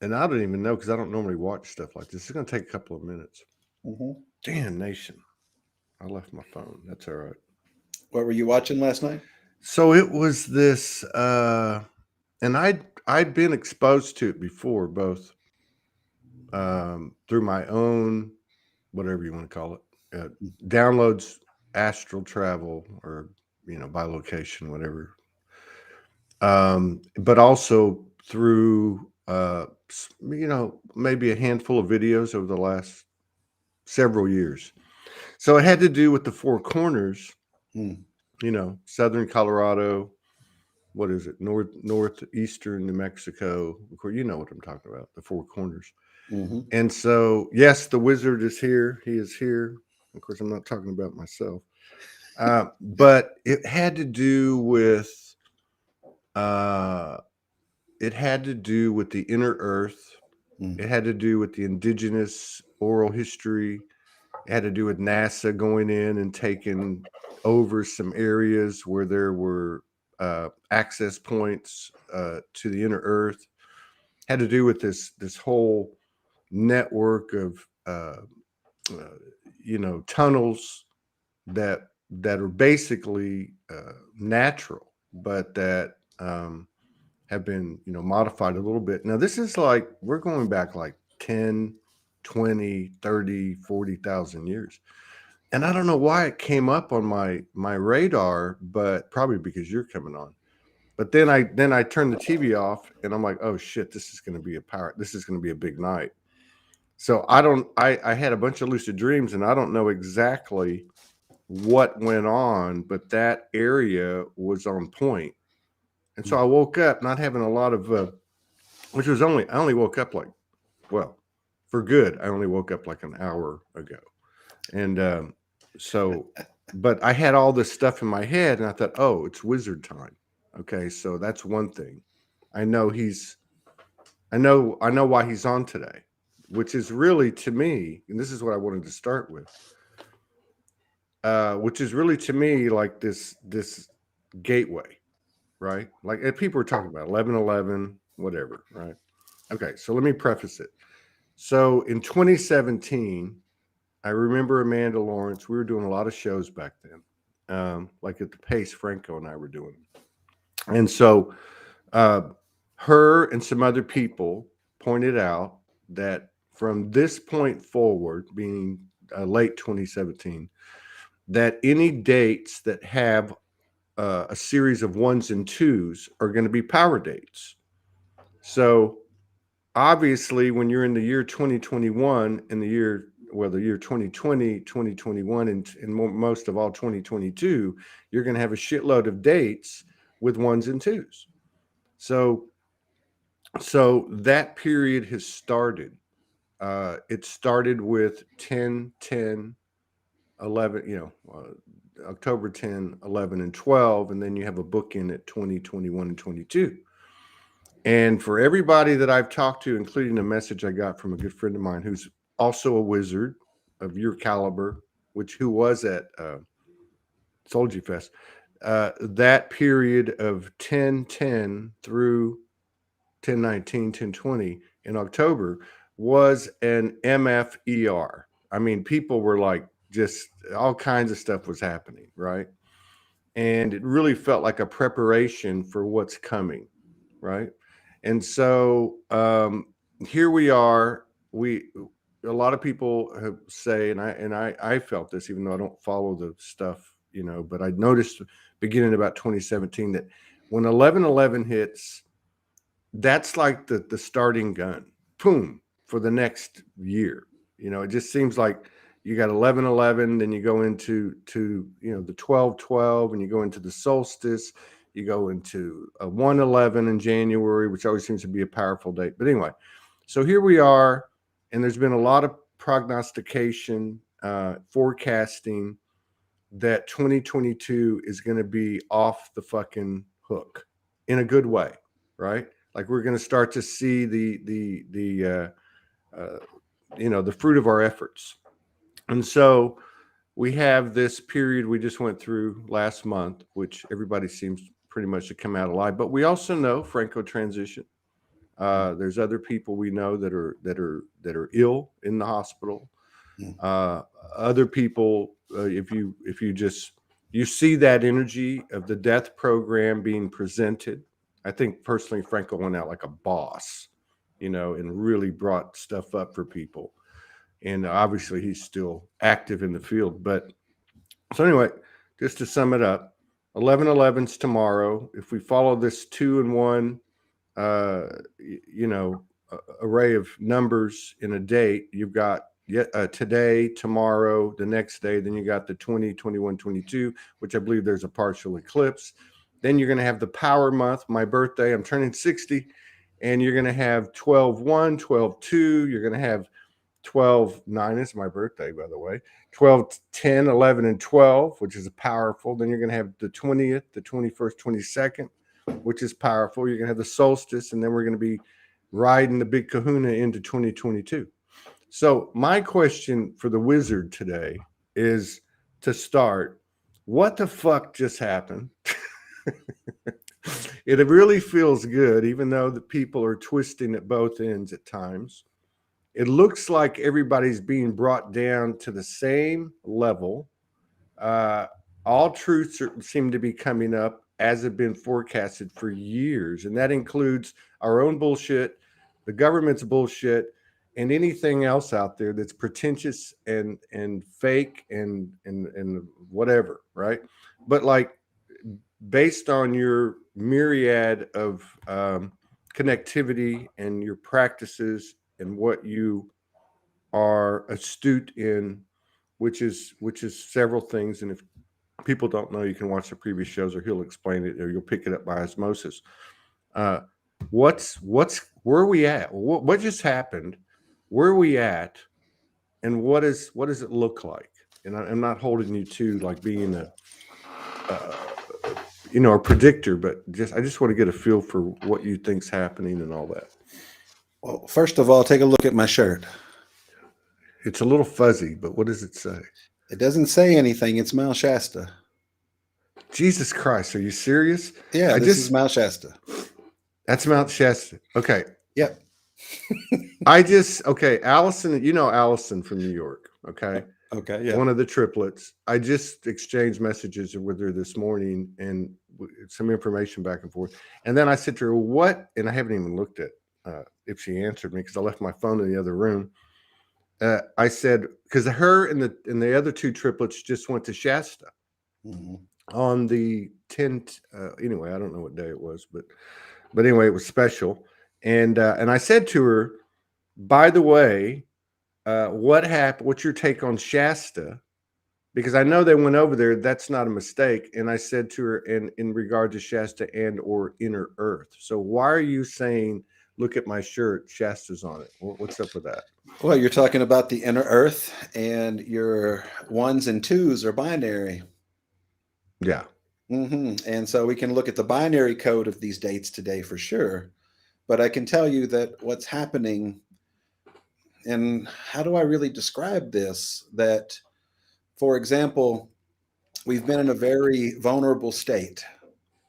And I don't even know because I don't normally watch stuff like this. It's going to take a couple of minutes. Mm-hmm. Damn nation. I left my phone. That's all right. What were you watching last night? So it was this, and I'd been exposed to it before, both through my own, whatever you want to call it, downloads, astral travel, or by location, whatever. But also through maybe a handful of videos over the last several years. So it had to do with the Four Corners, Mm. Southern Colorado. What is it? Northeastern New Mexico. Of course, you know what I'm talking about, the Four Corners. Mm-hmm. And so, yes, the wizard is here. He is here. Of course, I'm not talking about myself. But it had to do with uh, the inner earth. Mm. It had to do with the indigenous oral history. It had to do with NASA going in and taking over some areas where there were access points to the inner earth. Had to do with this whole network of tunnels that are basically natural, but that have been modified a little bit. Now this is like we're going back like 10, 20, 30, 40,000 years. And I don't know why it came up on my radar, but probably because you're coming on. But then I turned the TV off and I'm like, oh shit, this is going to be a big night. So I had a bunch of lucid dreams and I don't know exactly what went on, but that area was on point. And so I woke up not having a lot of, I only woke up like, well, for good, I only woke up like an hour ago. And so, but I had all this stuff in my head and I thought, oh, it's wizard time. Okay. So that's one thing. I know I know why he's on today, which is really to me, and this is what I wanted to start with, which is really to me like this gateway, right? Like people are talking about 11/11, whatever, right? Okay, so let me preface it. So in 2017, I remember Amanda Lawrence. We were doing a lot of shows back then, like at the pace Franco and I were doing, and so uh, her and some other people pointed out that from this point forward, being late 2017, that any dates that have a series of ones and twos are going to be power dates. So obviously, when you're in the year 2021 and the year 2020, 2021, and most of all 2022, you're going to have a shitload of dates with ones and twos. So that period has started. It started with 10, 10, 11, October 10, 11, and 12, and then you have a bookend at 20, 21, and 22. And for everybody that I've talked to, including a message I got from a good friend of mine who's also a wizard of your caliber, who was at Soulogy Fest, that period of 10/10 through 10/19, 10/20 in October was an MFER. I mean, people were like, just all kinds of stuff was happening, right? And it really felt like a preparation for what's coming, right? And so here we are. A lot of people say, and I felt this, even though I don't follow the stuff, but I noticed beginning about 2017 that when 11/11 hits, that's like the starting gun, boom, for the next year. It just seems like you got 11/11, then you go into the 12/12, and you go into the solstice. You go into a 1/11 in January, which always seems to be a powerful date. But anyway, so here we are, and there's been a lot of prognostication, forecasting that 2022 is going to be off the fucking hook in a good way, right? Like we're going to start to see the fruit of our efforts. And so we have this period we just went through last month, which everybody seems pretty much to come out alive. But we also know Franco transition. There's other people we know that are ill in the hospital. Mm. Other people, if you just you see that energy of the death program being presented. I think personally, Franco went out like a boss, and really brought stuff up for people. And obviously, he's still active in the field. But so anyway, just to sum it up, 11/11's tomorrow. If we follow this 2-in-1, uh, array of numbers in a date, you've got today, tomorrow, the next day, then you got the 20, 21, 22, which I believe there's a partial eclipse. Then you're going to have the power month, my birthday, I'm turning 60, and you're going to have 12/1, 12/2, you're going to have 12/9 is my birthday, by the way. 12, 10, 11, and 12, which is powerful. Then you're going to have the 20th, the 21st, 22nd, which is powerful. You're going to have the solstice, and then we're going to be riding the big kahuna into 2022. So my question for the wizard today is, to start, what the fuck just happened? It really feels good, even though the people are twisting at both ends at times. It looks like everybody's being brought down to the same level. All truths seem to be coming up as have been forecasted for years, and that includes our own bullshit, the government's bullshit, and anything else out there that's pretentious and fake and whatever, right? But like, based on your myriad of connectivity and your practices and what you are astute in, which is several things. And if people don't know, you can watch the previous shows, or he'll explain it, or you'll pick it up by osmosis. Uh, where are we at? What just happened? Where are we at? And what does it look like? And I'm not holding you to like being a predictor, but I just want to get a feel for what you think's happening and all that. Well, first of all, take a look at my shirt. It's a little fuzzy, but what does it say? It doesn't say anything. It's Mount Shasta. Jesus Christ, are you serious? Yeah, this is Mount Shasta. That's Mount Shasta. Okay. Yep. Okay, Allison, Allison from New York, okay? Okay, yeah. One of the triplets. I just exchanged messages with her this morning and some information back and forth. And then I said to her, what? And I haven't even looked at if she answered me, because I left my phone in the other room. I said, because her and the other two triplets just went to Shasta on the 10th. Anyway, I don't know what day it was, but anyway, it was special. And I said to her, by the way, what happened? What's your take on Shasta? Because I know they went over there. That's not a mistake. And I said to her, in regard to Shasta and or inner Earth. So why are you saying, look at my shirt, Shasta's on it? What's up with that? Well, you're talking about the inner Earth, and your 1s and 2s are binary. Yeah. And so we can look at the binary code of these dates today for sure. But I can tell you that what's happening, and how do I really describe this? That, for example, we've been in a very vulnerable state,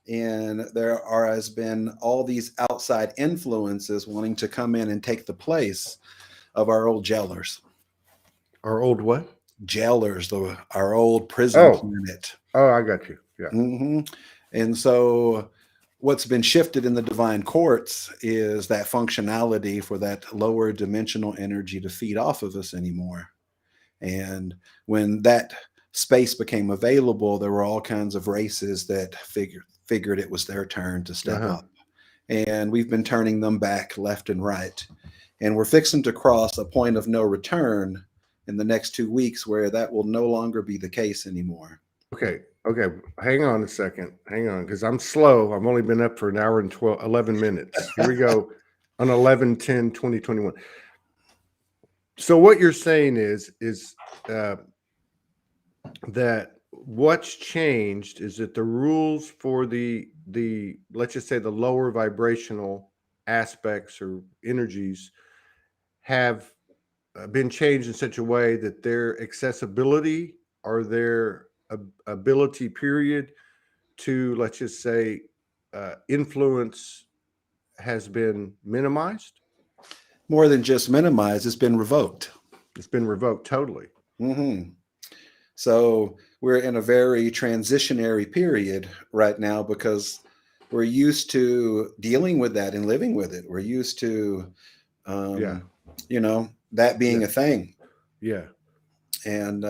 and has been all these outside influences wanting to come in and take the place of our old jailers. Our old what? Jailers, our old prison planet. Oh, I got you. Yeah. And so what's been shifted in the divine courts is that functionality for that lower dimensional energy to feed off of us anymore. And when that space became available, there were all kinds of races that figured it was their turn to step up. And we've been turning them back left and right. And we're fixing to cross a point of no return in the next 2 weeks where that will no longer be the case anymore. Okay. Hang on a second. Hang on, because I'm slow. I've only been up for an hour and 11 minutes. Here we go on 11/10/2021. So what you're saying is that what's changed is that the rules for the let's just say the lower vibrational aspects or energies have been changed in such a way that their accessibility or their ability period to, let's just say, influence has been minimized. More than just minimized, it's been revoked. It's been revoked totally. Hmm. So we're in a very transitionary period right now because we're used to dealing with that and living with it. We're used to, Yeah. um, that Yeah. being a thing. Yeah. And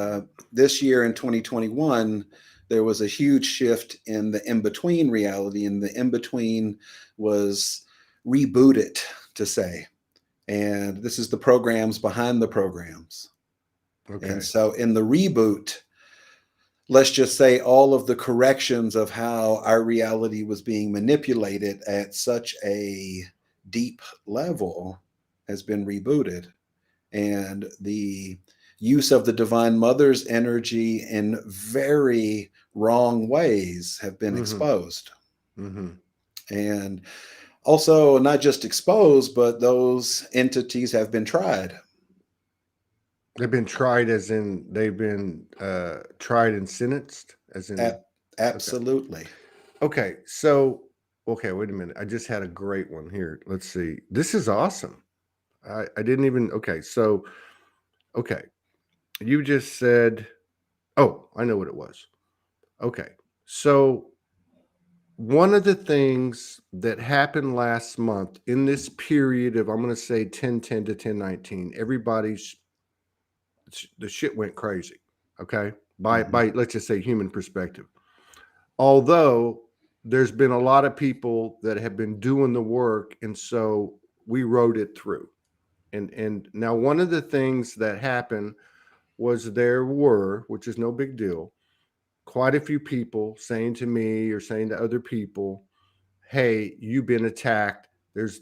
this year in 2021, there was a huge shift in the in between reality, and the in between was rebooted, to say. And this is the programs behind the programs. And Okay. so in the reboot, let's just say all of the corrections of how our reality was being manipulated at such a deep level has been rebooted. And the use of the Divine Mother's energy in very wrong ways have been Mm-hmm. exposed. Mm-hmm. And also, not just exposed, but those entities have been tried. They've been tried, as in they've been tried and sentenced, as in. Okay. Absolutely. Okay. So, okay, wait a minute. I just had a great one here. Let's see. This is awesome. I didn't even. Okay. So, okay. You just said, oh, I know what it was. Okay. So, one of the things that happened last month in this period of, I'm going to say 1010 to 1019, everybody's, the shit went crazy. Okay. By let's just say human perspective. Although there's been a lot of people that have been doing the work, and so we rode it through. And now one of the things that happened was there were, which is no big deal, quite a few people saying to me or saying to other people, hey, you've been attacked. There's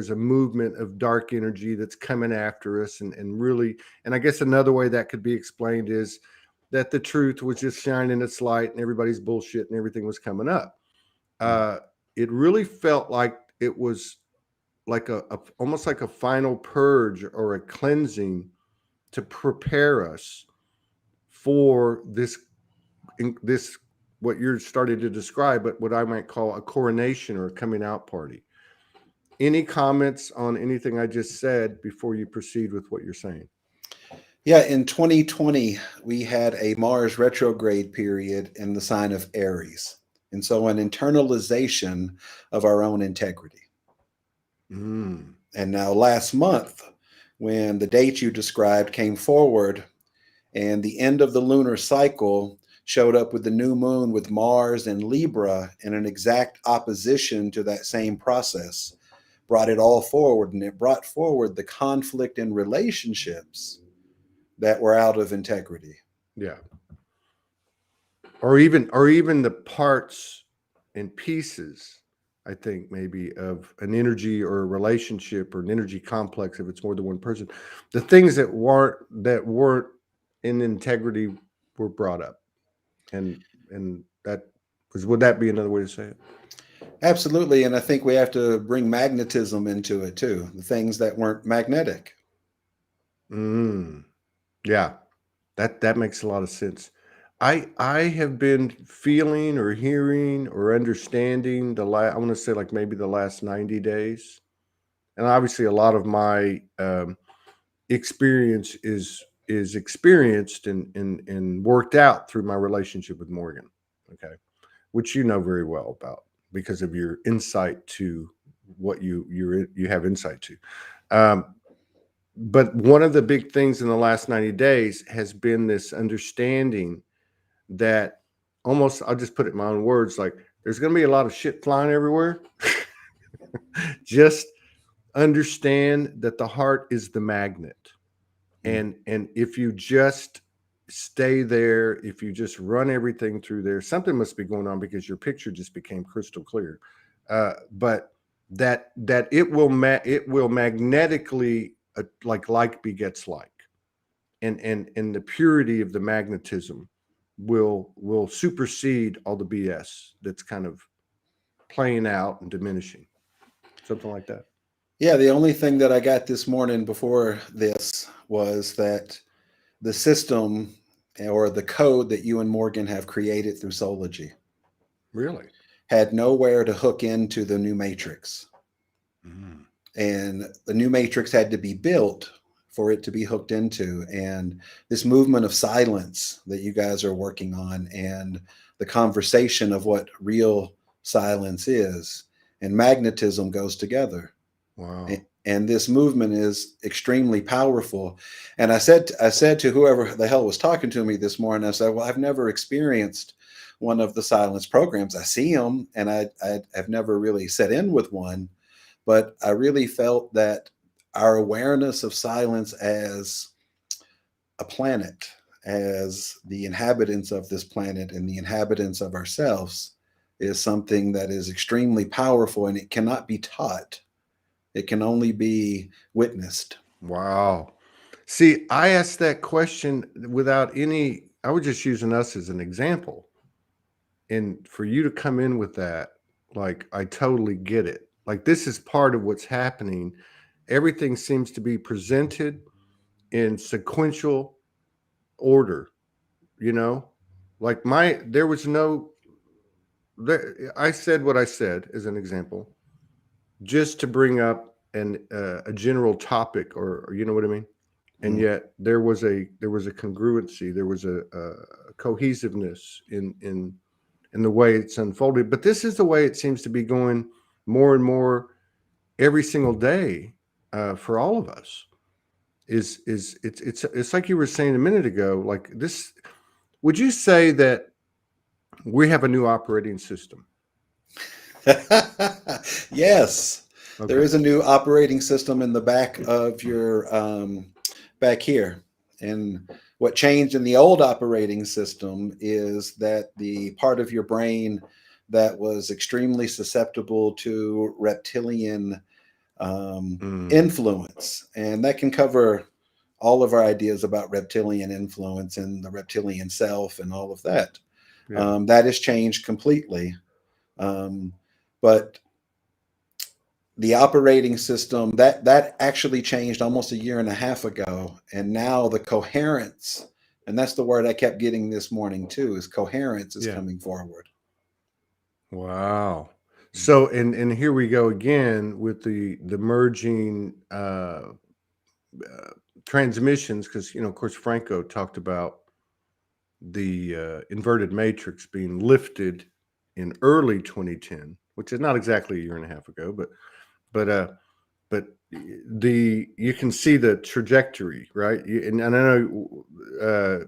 a movement of dark energy that's coming after us, and really, and I guess another way that could be explained is that the truth was just shining its light and everybody's bullshit and everything was coming up. uh it really felt like it was like a almost like a final purge or a cleansing to prepare us for this what you're starting to describe, but what I might call a coronation or a coming out party. Any comments on anything I just said before you proceed with what you're saying? Yeah, in 2020, we had a Mars retrograde period in the sign of Aries. And so an internalization of our own integrity. Mm. And now last month, when the date you described came forward and the end of the lunar cycle showed up with the new moon with Mars and Libra in an exact opposition to that same process, brought it all forward. And it brought forward the conflict in relationships that were out of integrity. Yeah. Or even the parts and pieces, I think, maybe of an energy or a relationship or an energy complex, if it's more than one person, the things that weren't in integrity were brought up. And that was, would that be another way to say it? Absolutely. And I think we have to bring magnetism into it too, the things that weren't magnetic. Mm. Yeah, that makes a lot of sense. I have been feeling or hearing or understanding I want to say like maybe the last 90 days. And obviously a lot of my experience is experienced and worked out through my relationship with Morgan. Okay. Which you know very well about because of your insight to what you have insight to. But one of the big things in the last 90 days has been this understanding that, almost, I'll just put it in my own words, like there's going to be a lot of shit flying everywhere. Just understand that the heart is the magnet. And if you just stay there, if you just run everything through there, something must be going on because your picture just became crystal clear. But that it will magnetically, like begets like, and the purity of the magnetism will supersede all the BS that's kind of playing out and diminishing, something like that. Yeah, the only thing that I got this morning before this was that the system or the code that you and Morgan have created through Soulogy Really? had nowhere to hook into the new matrix. Mm. And the new matrix had to be built for it to be hooked into. And this movement of silence that you guys are working on, and the conversation of what real silence is and magnetism goes together. Wow. And this movement is extremely powerful. And I said to whoever the hell was talking to me this morning, I said, well, I've never experienced one of the silence programs. I see them, and I've never really set in with one, but I really felt that our awareness of silence as a planet, as the inhabitants of this planet and the inhabitants of ourselves, is something that is extremely powerful, and it cannot be taught. It can only be witnessed. Wow. See, I asked that question without any, I was just using us as an example. And for you to come in with that, like, I totally get it. Like, this is part of what's happening. Everything seems to be presented in sequential order, you know? Like, there was no, I said what I said as an example, just to bring up a general topic, or you know what I mean? And yet there was a congruency, there was a cohesiveness in the way it's unfolded. But this is the way it seems to be going more and more every single day, for all of us. It's like you were saying a minute ago. Like this, would you say that we have a new operating system? Yes, there Okay. is a new operating system in the back of your back here. And what changed in the old operating system is that the part of your brain that was extremely susceptible to reptilian Mm, influence, and that can cover all of our ideas about reptilian influence and the reptilian self and all of that. yeah. That has changed completely. Um, but the operating system that actually changed almost a year and a half ago, and now the coherence, and that's the word I kept getting this morning too, is coherence is Yeah. coming forward. Wow. So, and here we go again with the merging transmissions, because of course Franco talked about the inverted matrix being lifted in early 2010, which is not exactly a year and a half ago, but uh but you can see the trajectory, right? And I know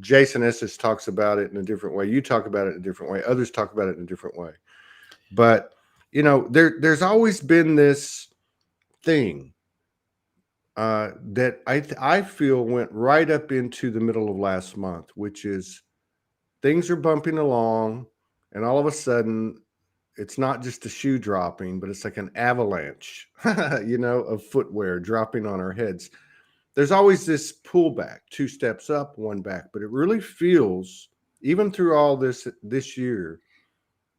Jason Estes talks about it in a different way. You talk about it in a different way. Others talk about it in a different way. But there's always been this thing that I feel went right up into the middle of last month, which is things are bumping along, and all of a sudden, it's not just a shoe dropping, but it's like an avalanche, of footwear dropping on our heads. There's always this pullback, 2 steps up, 1 back, but it really feels, even through all this year,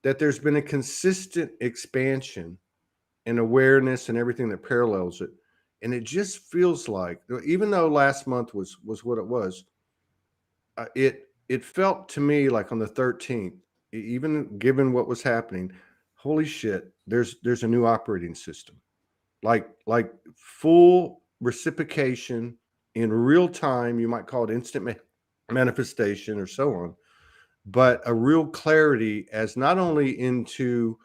that there's been a consistent expansion and awareness and everything that parallels it. And it just feels like, even though last month was what it was, it felt to me like on the 13th, even given what was happening, holy shit, there's a new operating system, like full reciprocation in real time. You might call it instant manifestation or so on, but a real clarity as not only into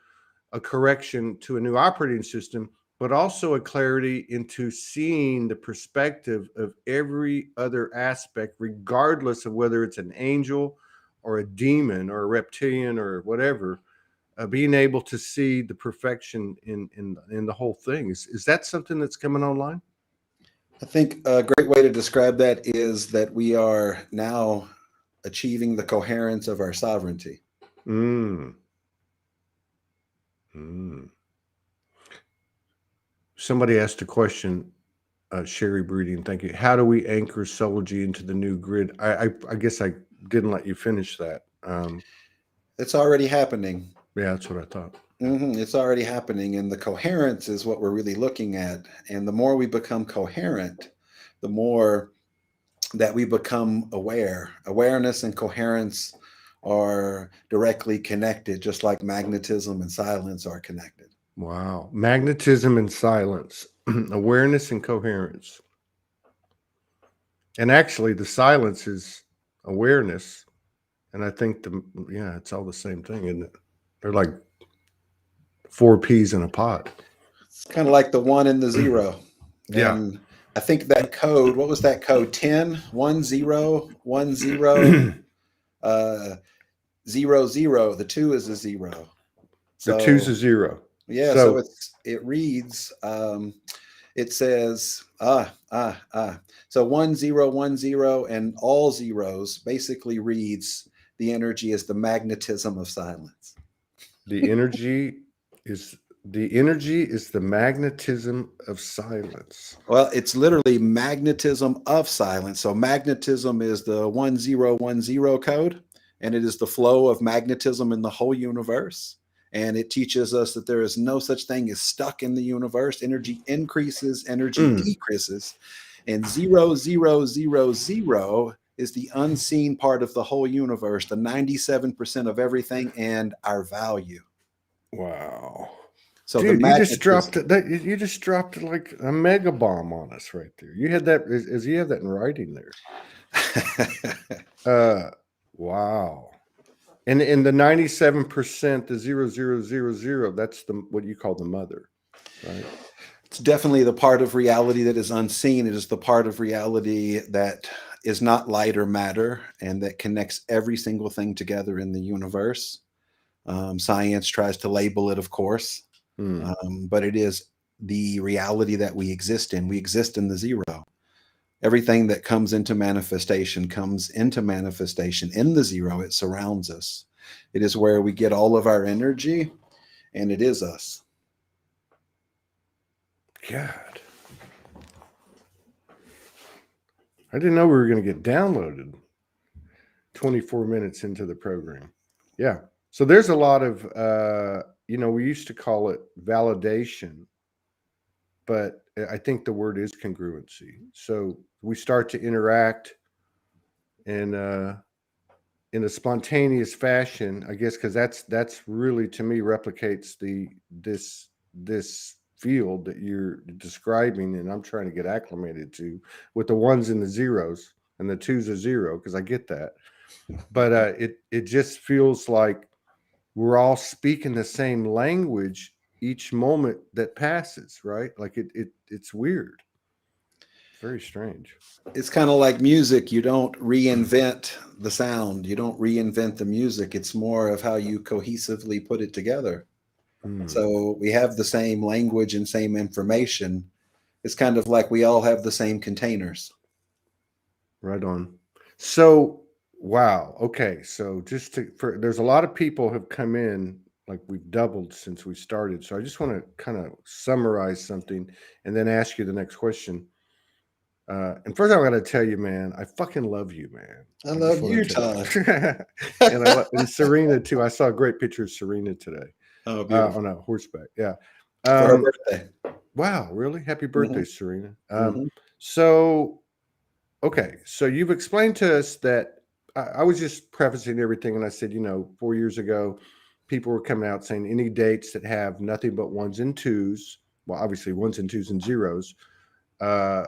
a correction to a new operating system, but also a clarity into seeing the perspective of every other aspect, regardless of whether it's an angel or a demon or a reptilian or whatever. Being able to see the perfection in the whole thing, is that something that's coming online? I think a great way to describe that is that we are now achieving the coherence of our sovereignty. Mm. Mm. Somebody asked a question, Sherry Breeding, thank you. How do we anchor Soulogy into the new grid? I guess I didn't let you finish that. It's already happening. Yeah, that's what I thought. It's already happening, and the coherence is what we're really looking at. And the more we become coherent, the more that we become aware. Awareness and coherence are directly connected, just like magnetism and silence are connected. Wow. Magnetism and silence, awareness and coherence. And actually, the silence is awareness. And I think it's all the same thing, isn't it? They're like four peas in a pot. It's kind of like the 1 and the 0. Yeah. And I think that code, what was that code? 10, 1, 0, 1, 0, 0, 0. The 2 is a 0. The two's So a 0. yeah, so So it reads, it says, So 1, 0, 1, 0, and all zeros basically reads the energy is the magnetism of silence. the energy is the magnetism of silence. Well, it's literally magnetism of silence. So magnetism is the 1010 code, and it is the flow of magnetism in the whole universe. And it teaches us that there is no such thing as stuck in the universe. Energy increases, energy decreases. And 0000 is the unseen part of the whole universe, the 97% of everything and our value. Wow. So the Dude, you just dropped magnetism. that. You just dropped like a mega bomb on us right there. You had that. Is you have that in writing there? Wow. And in the 97%, the 0000, that's what you call the mother, right? It's definitely the part of reality that is unseen. It is the part of reality that is not light or matter and that connects every single thing together in the universe. Science tries to label it, of course, but it is the reality that we exist in. We exist in the zero. Everything that comes into manifestation in the zero. It surrounds us. It is where we get all of our energy, and it is us. God. I didn't know we were going to get downloaded 24 minutes into the program. Yeah. So there's a lot of, we used to call it validation, but I think the word is congruency. So we start to interact in a spontaneous fashion, I guess, because that's really, to me, replicates this field that you're describing, and I'm trying to get acclimated to, with the ones and the zeros, and the two's a 0, because I get that. But it just feels like we're all speaking the same language each moment that passes, right? Like it's weird. It's very strange. It's kind of like music. You don't reinvent the sound, you don't reinvent the music. It's more of how you cohesively put it together. So we have the same language and same information. It's kind of like we all have the same containers. Right on. So, wow. Okay. So there's a lot of people have come in, like we've doubled since we started. So I just want to kind of summarize something and then ask you the next question. And first, I'm going to tell you, man, I fucking love you, man. I I just love want you, to tell Todd. you. And Serena too. I saw a great picture of Serena today Oh, beautiful. on a horseback. Yeah. For her birthday. Wow. Really? Happy birthday, Serena. Mhm. So, okay. So you've explained to us that I was just prefacing everything, and I said, 4 years ago, people were coming out saying any dates that have nothing but ones and twos, well, obviously ones and twos and zeros, uh,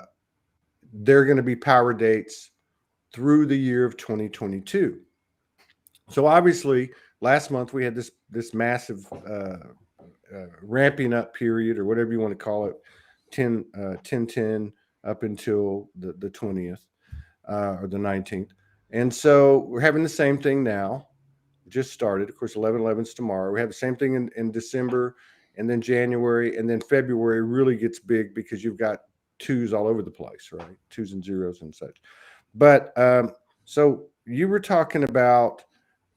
they're going to be power dates through the year of 2022. So obviously, last month we had this massive ramping up period, or whatever you want to call it, 10 up until the 20th or the 19th. And so we're having the same thing now. Just started. Of course, 11/11 is tomorrow. We have the same thing in December, and then January, and then February really gets big because you've got twos all over the place, right? Twos and zeros and such. But so you were talking about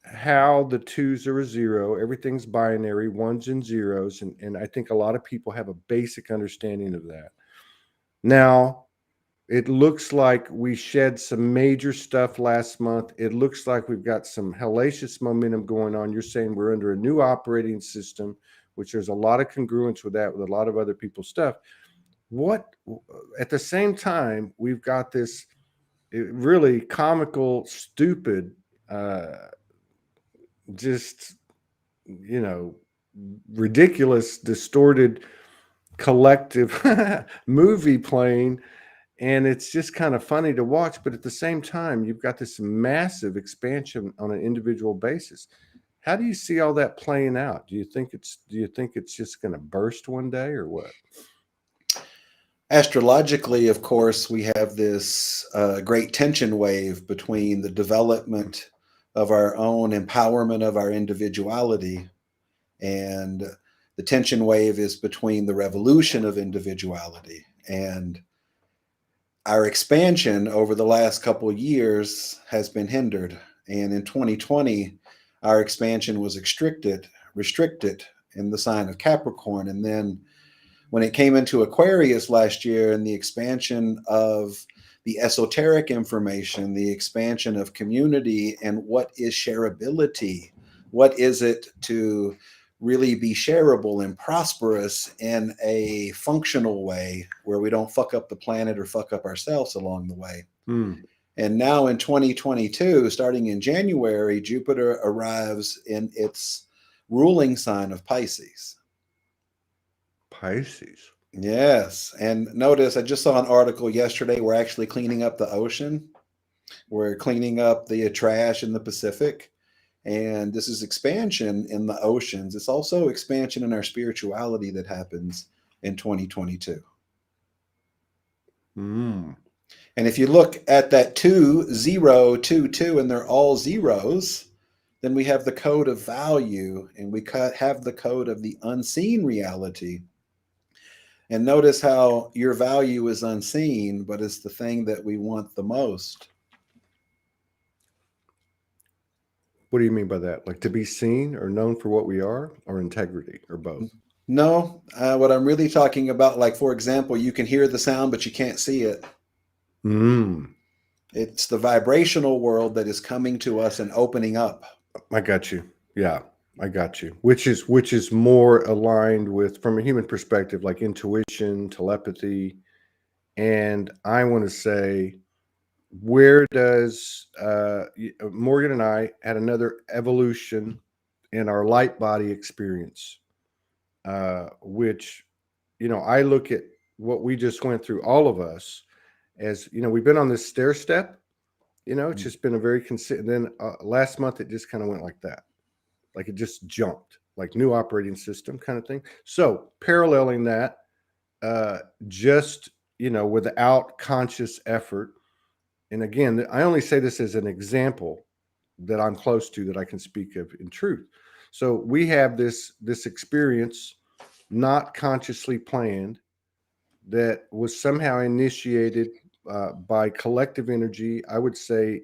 how the twos are a 0, everything's binary, ones and zeros, and I think a lot of people have a basic understanding of that. Now, it looks like we shed some major stuff last month. It looks like we've got some hellacious momentum going on. You're saying we're under a new operating system, which there's a lot of congruence with that, with a lot of other people's stuff. What, at the same time, we've got this really comical, stupid, just, ridiculous, distorted, collective movie playing, and it's just kind of funny to watch. But at the same time, you've got this massive expansion on an individual basis. How do you see all that playing out? Do you think it's just going to burst one day, or what? Astrologically, of course, we have this great tension wave between the development of our own empowerment of our individuality, and the tension wave is between the revolution of individuality. And our expansion over the last couple of years has been hindered. And in 2020, our expansion was restricted in the sign of Capricorn. And then when it came into Aquarius last year, and the expansion of the esoteric information, the expansion of community, and what is shareability? What is it to really be shareable and prosperous in a functional way where we don't fuck up the planet or fuck up ourselves along the way? And now in 2022, starting in January, Jupiter arrives in its ruling sign of Pisces. Pisces. Yes. And notice, I just saw an article yesterday. We're actually cleaning up the ocean. We're cleaning up the trash in the Pacific. And this is expansion in the oceans. It's also expansion in our spirituality that happens in 2022. And if you look at that 2022, and they're all zeros, then we have the code of value, and we have the code of the unseen reality. And notice how your value is unseen, but it's the thing that we want the most. What do you mean by that? Like to be seen or known for what we are, or integrity, or both? No, what I'm really talking about, like, for example, you can hear the sound, but you can't see it. It's the vibrational world that is coming to us and opening up. I got you. Yeah, I got you. Which is more aligned with, from a human perspective, like intuition, telepathy. And I want to say, where does Morgan and I had another evolution in our light body experience, which, I look at what we just went through, all of us, as, we've been on this stair step, it's just been a very consistent. Then last month, it just kind of went like that. Like it just jumped, like new operating system kind of thing. So paralleling that, just, without conscious effort. And again, I only say this as an example that I'm close to, that I can speak of in truth. So we have this experience, not consciously planned, that was somehow initiated by collective energy. I would say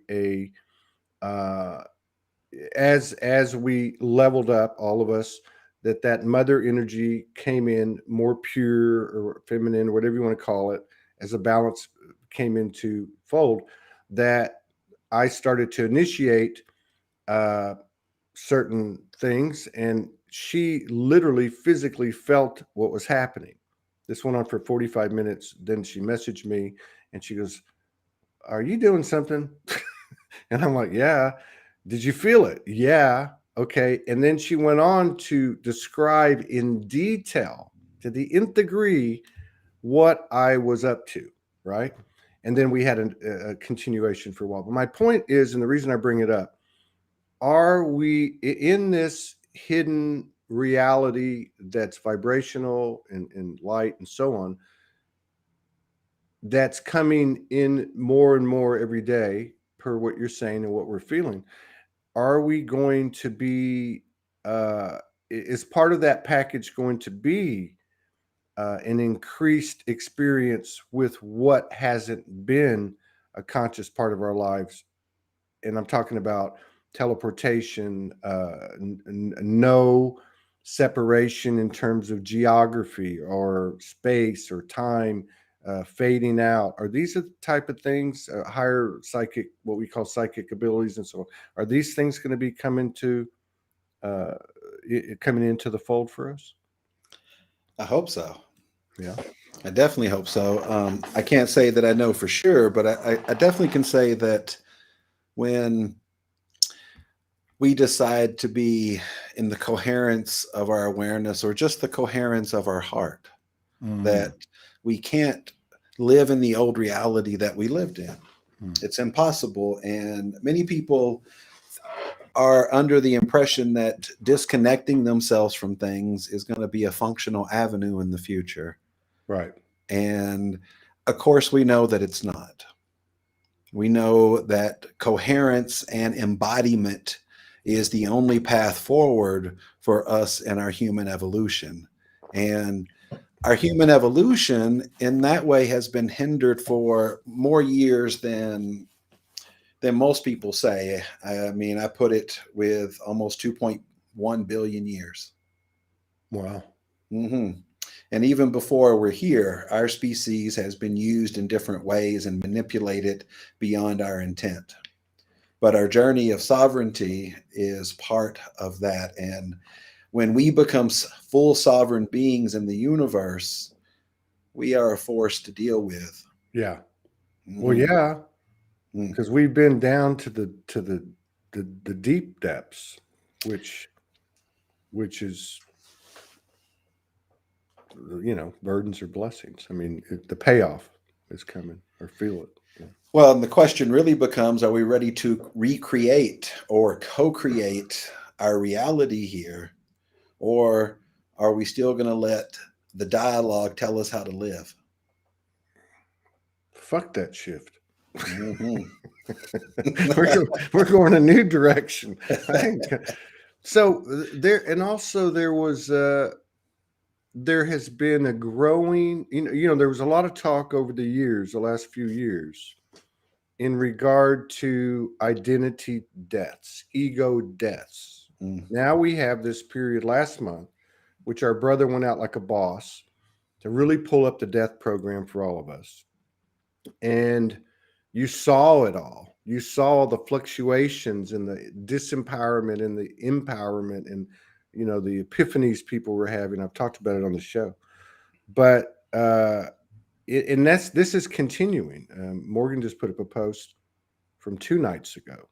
as we leveled up, all of us, that mother energy came in more pure or feminine, or whatever you want to call it, as a balance came into fold, that I started to initiate certain things, and she literally physically felt what was happening. This went on for 45 minutes. Then she messaged me and she goes, "Are you doing something?" And I'm like, "Yeah." "Did you feel it?" "Yeah." "Okay." And then she went on to describe in detail, to the nth degree, what I was up to, right? And then we had a continuation for a while. But my point is, and the reason I bring it up, are we in this hidden reality that's vibrational and light and so on, that's coming in more and more every day, per what you're saying and what we're feeling? Are we going to be, is part of that package going to be an increased experience with what hasn't been a conscious part of our lives? And I'm talking about teleportation, no separation in terms of geography or space or time, fading out. Are these the type of things, higher psychic, what we call psychic abilities and so on? Are these things going to be coming into the fold for us? I hope so. Yeah. I definitely hope so. I can't say that I know for sure, but I definitely can say that when we decide to be in the coherence of our awareness, or just the coherence of our heart, that we can't live in the old reality that we lived in. It's impossible. And many people are under the impression that disconnecting themselves from things is going to be a functional avenue in the future. Right. And of course, we know that it's not. We know that coherence and embodiment is the only path forward for us in our human evolution. And our human evolution in that way has been hindered for more years than most people say. I mean, I put it with almost 2.1 billion years. Wow. And even before we're here, our species has been used in different ways and manipulated beyond our intent. But our journey of sovereignty is part of that. And when we become full sovereign beings in the universe, we are a force to deal with. Yeah. Well, yeah, because we've been down to the deep depths, which is, burdens or blessings. I mean, the payoff is coming, or feel it. Yeah. Well, and the question really becomes, are we ready to recreate or co-create our reality here? Or are we still going to let the dialogue tell us how to live? Fuck that shift. we're going a new direction. So there, and also there was there has been a growing, there was a lot of talk over the years, the last few years, in regard to identity deaths, ego deaths. Now we have this period last month, which our brother went out like a boss to really pull up the death program for all of us. And you saw it all. You saw the fluctuations and the disempowerment and the empowerment and, the epiphanies people were having. I've talked about it on the show. But this is continuing. Morgan just put up a post from 2 nights ago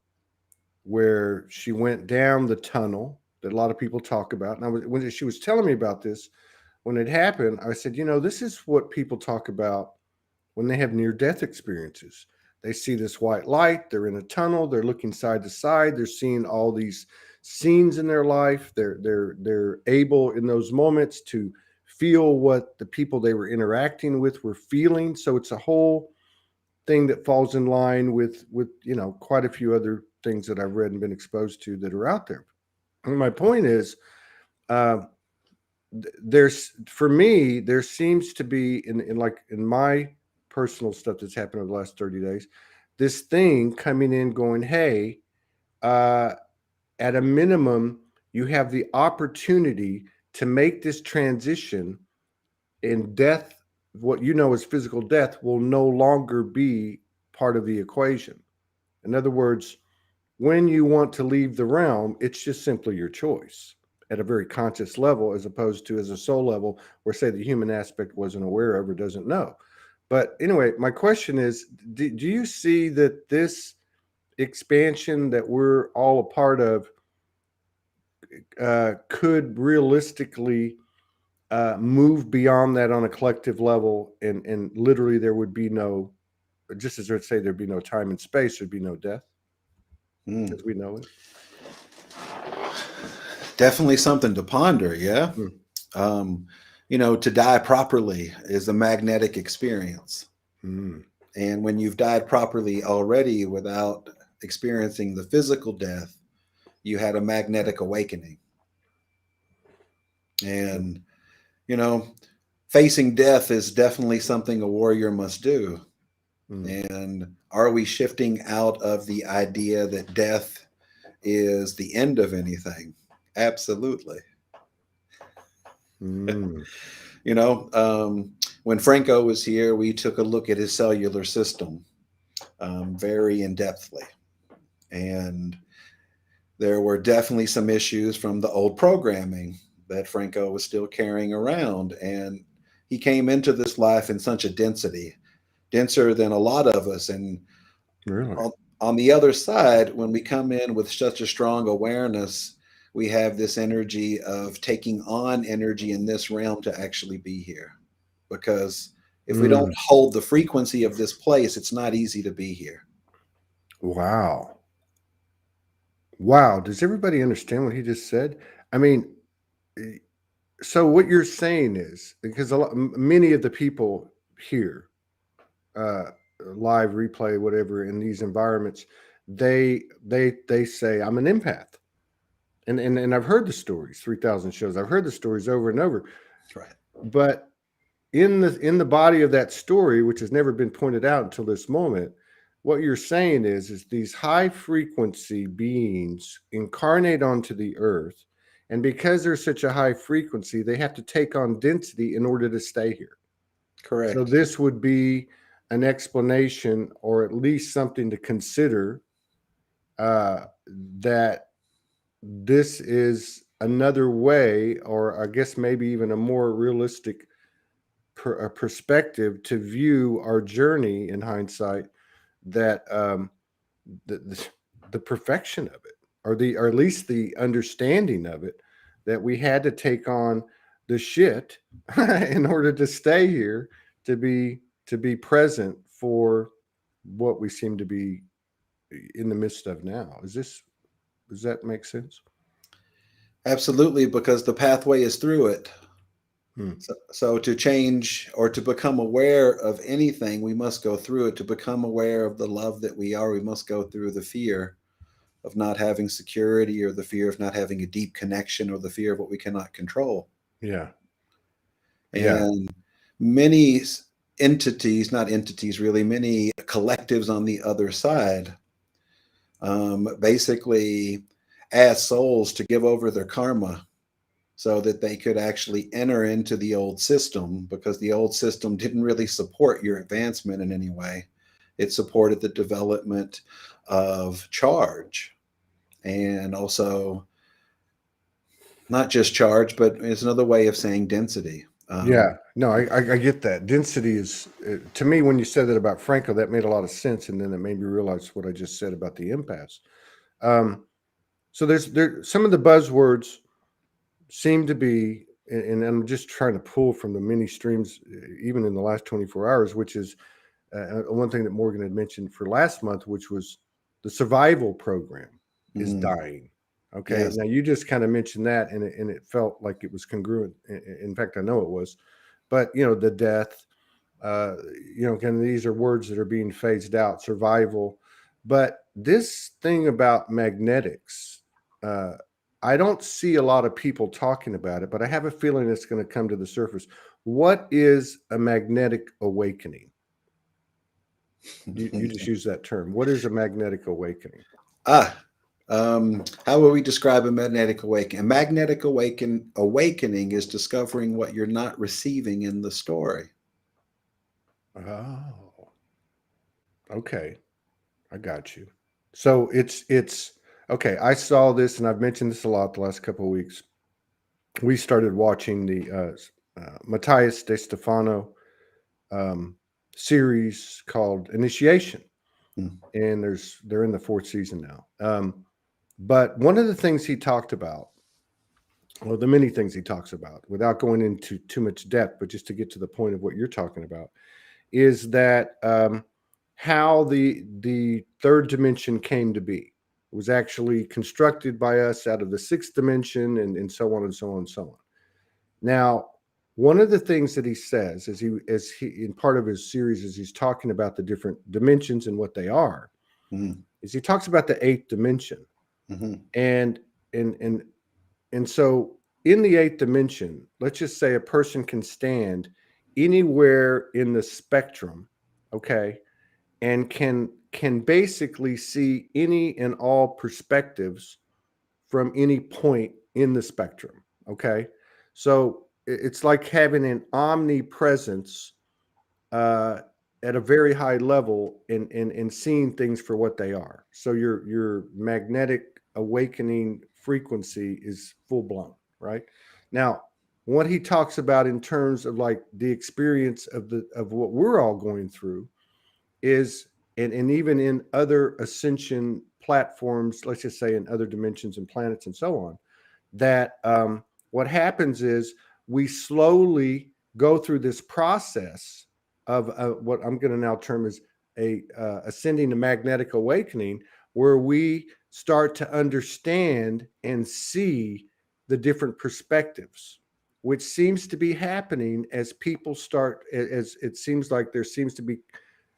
where she went down the tunnel that a lot of people talk about. And when she was telling me about this, when it happened, I said, this is what people talk about when they have near-death experiences. They see this white light, they're in a tunnel, they're looking side to side, they're seeing all these scenes in their life. They're able in those moments to feel what the people they were interacting with were feeling. So it's a whole thing that falls in line with quite a few other things that I've read and been exposed to that are out there. And my point is, for me, there seems to be in my personal stuff that's happened over the last 30 days, this thing coming in going, hey, at a minimum, you have the opportunity to make this transition, and death, what as physical death, will no longer be part of the equation. In other words, when you want to leave the realm, it's just simply your choice at a very conscious level, as opposed to as a soul level, where, say, the human aspect wasn't aware of or doesn't know. But anyway, my question is, do you see that this expansion that we're all a part of could realistically move beyond that on a collective level, and literally there would be no, just as I'd say there'd be no time and space, there'd be no death as we know it? Definitely something to ponder, yeah. To die properly is a magnetic experience. And when you've died properly already without experiencing the physical death, you had a magnetic awakening. And, facing death is definitely something a warrior must do. And are we shifting out of the idea that death is the end of anything? Absolutely. When Franco was here, we took a look at his cellular system very in-depthly. And there were definitely some issues from the old programming that Franco was still carrying around. And he came into this life in such a density, denser than a lot of us. And really? On the other side, when we come in with such a strong awareness, we have this energy of taking on energy in this realm to actually be here. Because if we don't Mm, hold the frequency of this place, it's not easy to be here. wow. Wow. Does everybody understand what he just said? I mean, eh, so what you're saying is because many of the people here, uh, live replay, whatever, in these environments, they say I'm an empath, and I've heard the stories, 3,000 shows. I've heard the stories over and over, Right. but in the body of that story, which has never been pointed out until this moment, what you're saying is these high frequency beings incarnate onto the earth, and because they're such a high frequency, they have to take on density in order to stay here. So Correct. this would be an explanation, or at least something to consider, uh, that this is another way, or I guess maybe even a more realistic a perspective to view our journey in hindsight, that the, the perfection of it, or at least the understanding of it, that we had to take on the shit in order to stay here, to be present for what we seem to be in the midst of now. Does that make sense? Absolutely, because the pathway is through it. Hmm. So to change or to become aware of anything, we must go through it. To become aware of the love that we are, we must go through the fear of not having security, or the fear of not having a deep connection, or the fear of what we cannot control. Yeah. Yeah. And many entities, not entities really, many collectives on the other side, basically ask souls to give over their karma so that they could actually enter into the old system, because the old system didn't really support your advancement in any way. It supported the development of charge, and also not just charge, but it's another way of saying density. Yeah, no, I get that. Density is, to me, when you said that about Franco, that made a lot of sense, and then it made me realize what I just said about the impasse. Um, so there some of the buzzwords seem to be, and I'm just trying to pull from the many streams, even in the last 24 hours, which is one thing that Morgan had mentioned for last month, which was the survival program is mm, dying. Okay, yes. now you just kind of mentioned that, and it felt like it was congruent. In fact, I know it was. But the death, uh, kind of, these are words that are being phased out. Survival, but this thing about magnetics, uh, I don't see a lot of people talking about it, but I have a feeling it's going to come to the surface. What is a magnetic awakening? You just use that term. What is a magnetic awakening? ah, how would we describe a magnetic awakening? A magnetic awakening is discovering what you're not receiving in the story. Oh, okay. I got you. So it's okay. I saw this, and I've mentioned this a lot the last couple of weeks. We started watching the Matthias De Stefano um, series called Initiation, Mm, and they're in the fourth season now. But one of the things he talked about, well, the many things he talks about, without going into too much depth, but just to get to the point of what you're talking about, is that how the third dimension came to be. It was actually constructed by us out of the sixth dimension, and so on and so on and so on. Now, one of the things that he says, as he in part of his series, as he's talking about the different dimensions and what they are, mm, is he talks about the eighth dimension. mhm, And and and and so in the eighth dimension, let's just say a person can stand anywhere in the spectrum, okay, and can basically see any and all perspectives from any point in the spectrum, okay? So it's like having an omnipresence, uh, at a very high level, in seeing things for what they are. So your magnetic awakening frequency is full blown, right? Now, what he talks about in terms of like the experience of what we're all going through is and even in other ascension platforms, let's just say in other dimensions and planets and so on, that what happens is we slowly go through this process of what I'm going to now term as a ascending to magnetic awakening, where we start to understand and see the different perspectives, which seems to be happening as people start, as it seems like there seems to be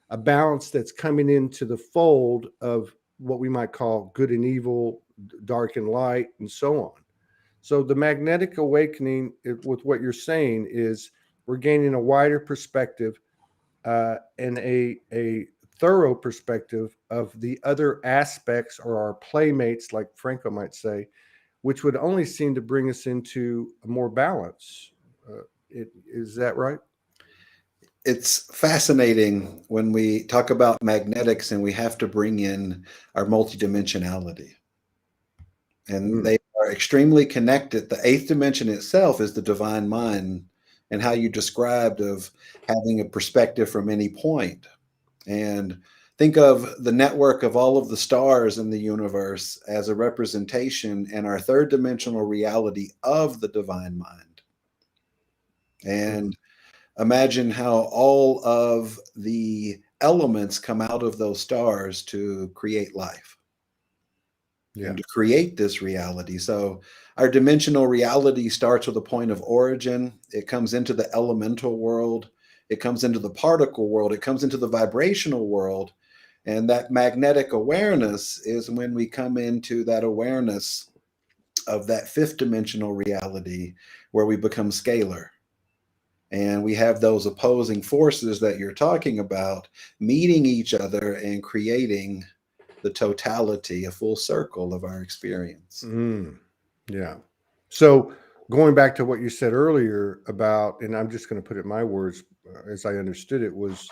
a balance that's coming into the fold of what we might call good and evil, dark and light, and so on. So the magnetic awakening, with what you're saying, is we're gaining a wider perspective and a thorough perspective of the other aspects, or our playmates, like Franco might say, which would only seem to bring us into a more balance. Is that right? It's fascinating when we talk about magnetics and we have to bring in our multidimensionality. And they are extremely connected. The eighth dimension itself is the divine mind, and how you described of having a perspective from any point. And think of the network of all of the stars in the universe as a representation and our third dimensional reality of the divine mind. And imagine how all of the elements come out of those stars to create life. And to create this reality. So our dimensional reality starts with a point of origin. It comes into the elemental world. It comes into the particle world. It comes into the vibrational world. And that magnetic awareness is when we come into that awareness of that fifth dimensional reality, where we become scalar. And we have those opposing forces that you're talking about meeting each other and creating the totality, a full circle of our experience. Yeah. So going back to what you said earlier about, and I'm just going to put it in my words as I understood it, was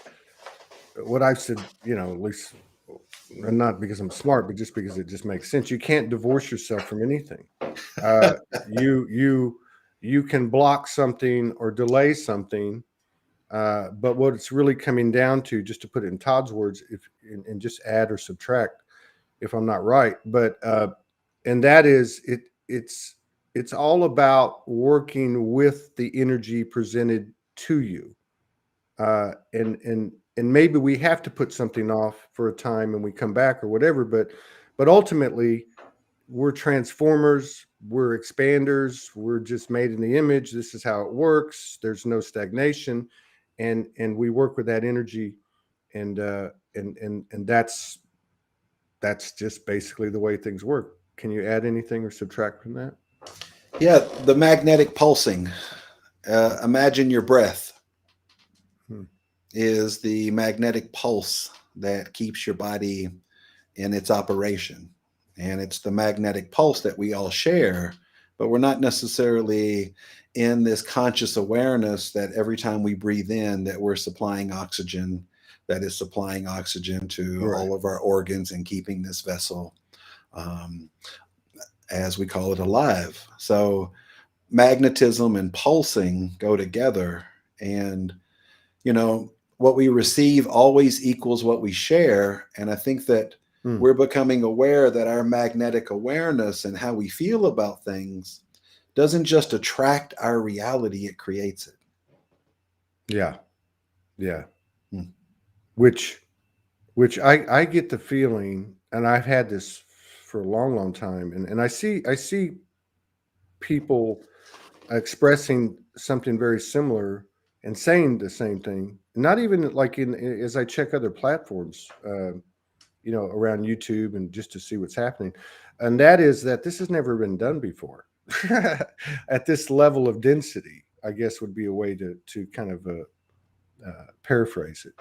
what I've said, at least not because I'm smart, but just because it just makes sense. You can't divorce yourself from anything. You can block something or delay something. But what it's really coming down to, just to put it in Todd's words, and just add or subtract if I'm not right, but and that is it's all about working with the energy presented to you, and maybe we have to put something off for a time and we come back or whatever, but ultimately we're transformers, we're expanders, we're just made in the image. This is how it works. There's no stagnation, and we work with that energy, and that's just basically the way things work. Can you add anything or subtract from that? Yeah, the magnetic pulsing. Imagine your breath is the magnetic pulse that keeps your body in its operation. And it's the magnetic pulse that we all share, but we're not necessarily in this conscious awareness that every time we breathe in, that we're supplying oxygen, that is supplying oxygen to all of our organs and keeping this vessel, as we call it, alive. So magnetism and pulsing go together. And, what we receive always equals what we share. And I think that we're becoming aware that our magnetic awareness and how we feel about things doesn't just attract our reality, it creates it. Yeah. Which I get the feeling, and I've had this for a long time, and I see people expressing something very similar and saying the same thing. Not even like as I check other platforms, around YouTube, and just to see what's happening, and that is that this has never been done before at this level of density, I guess, would be a way to kind of paraphrase it.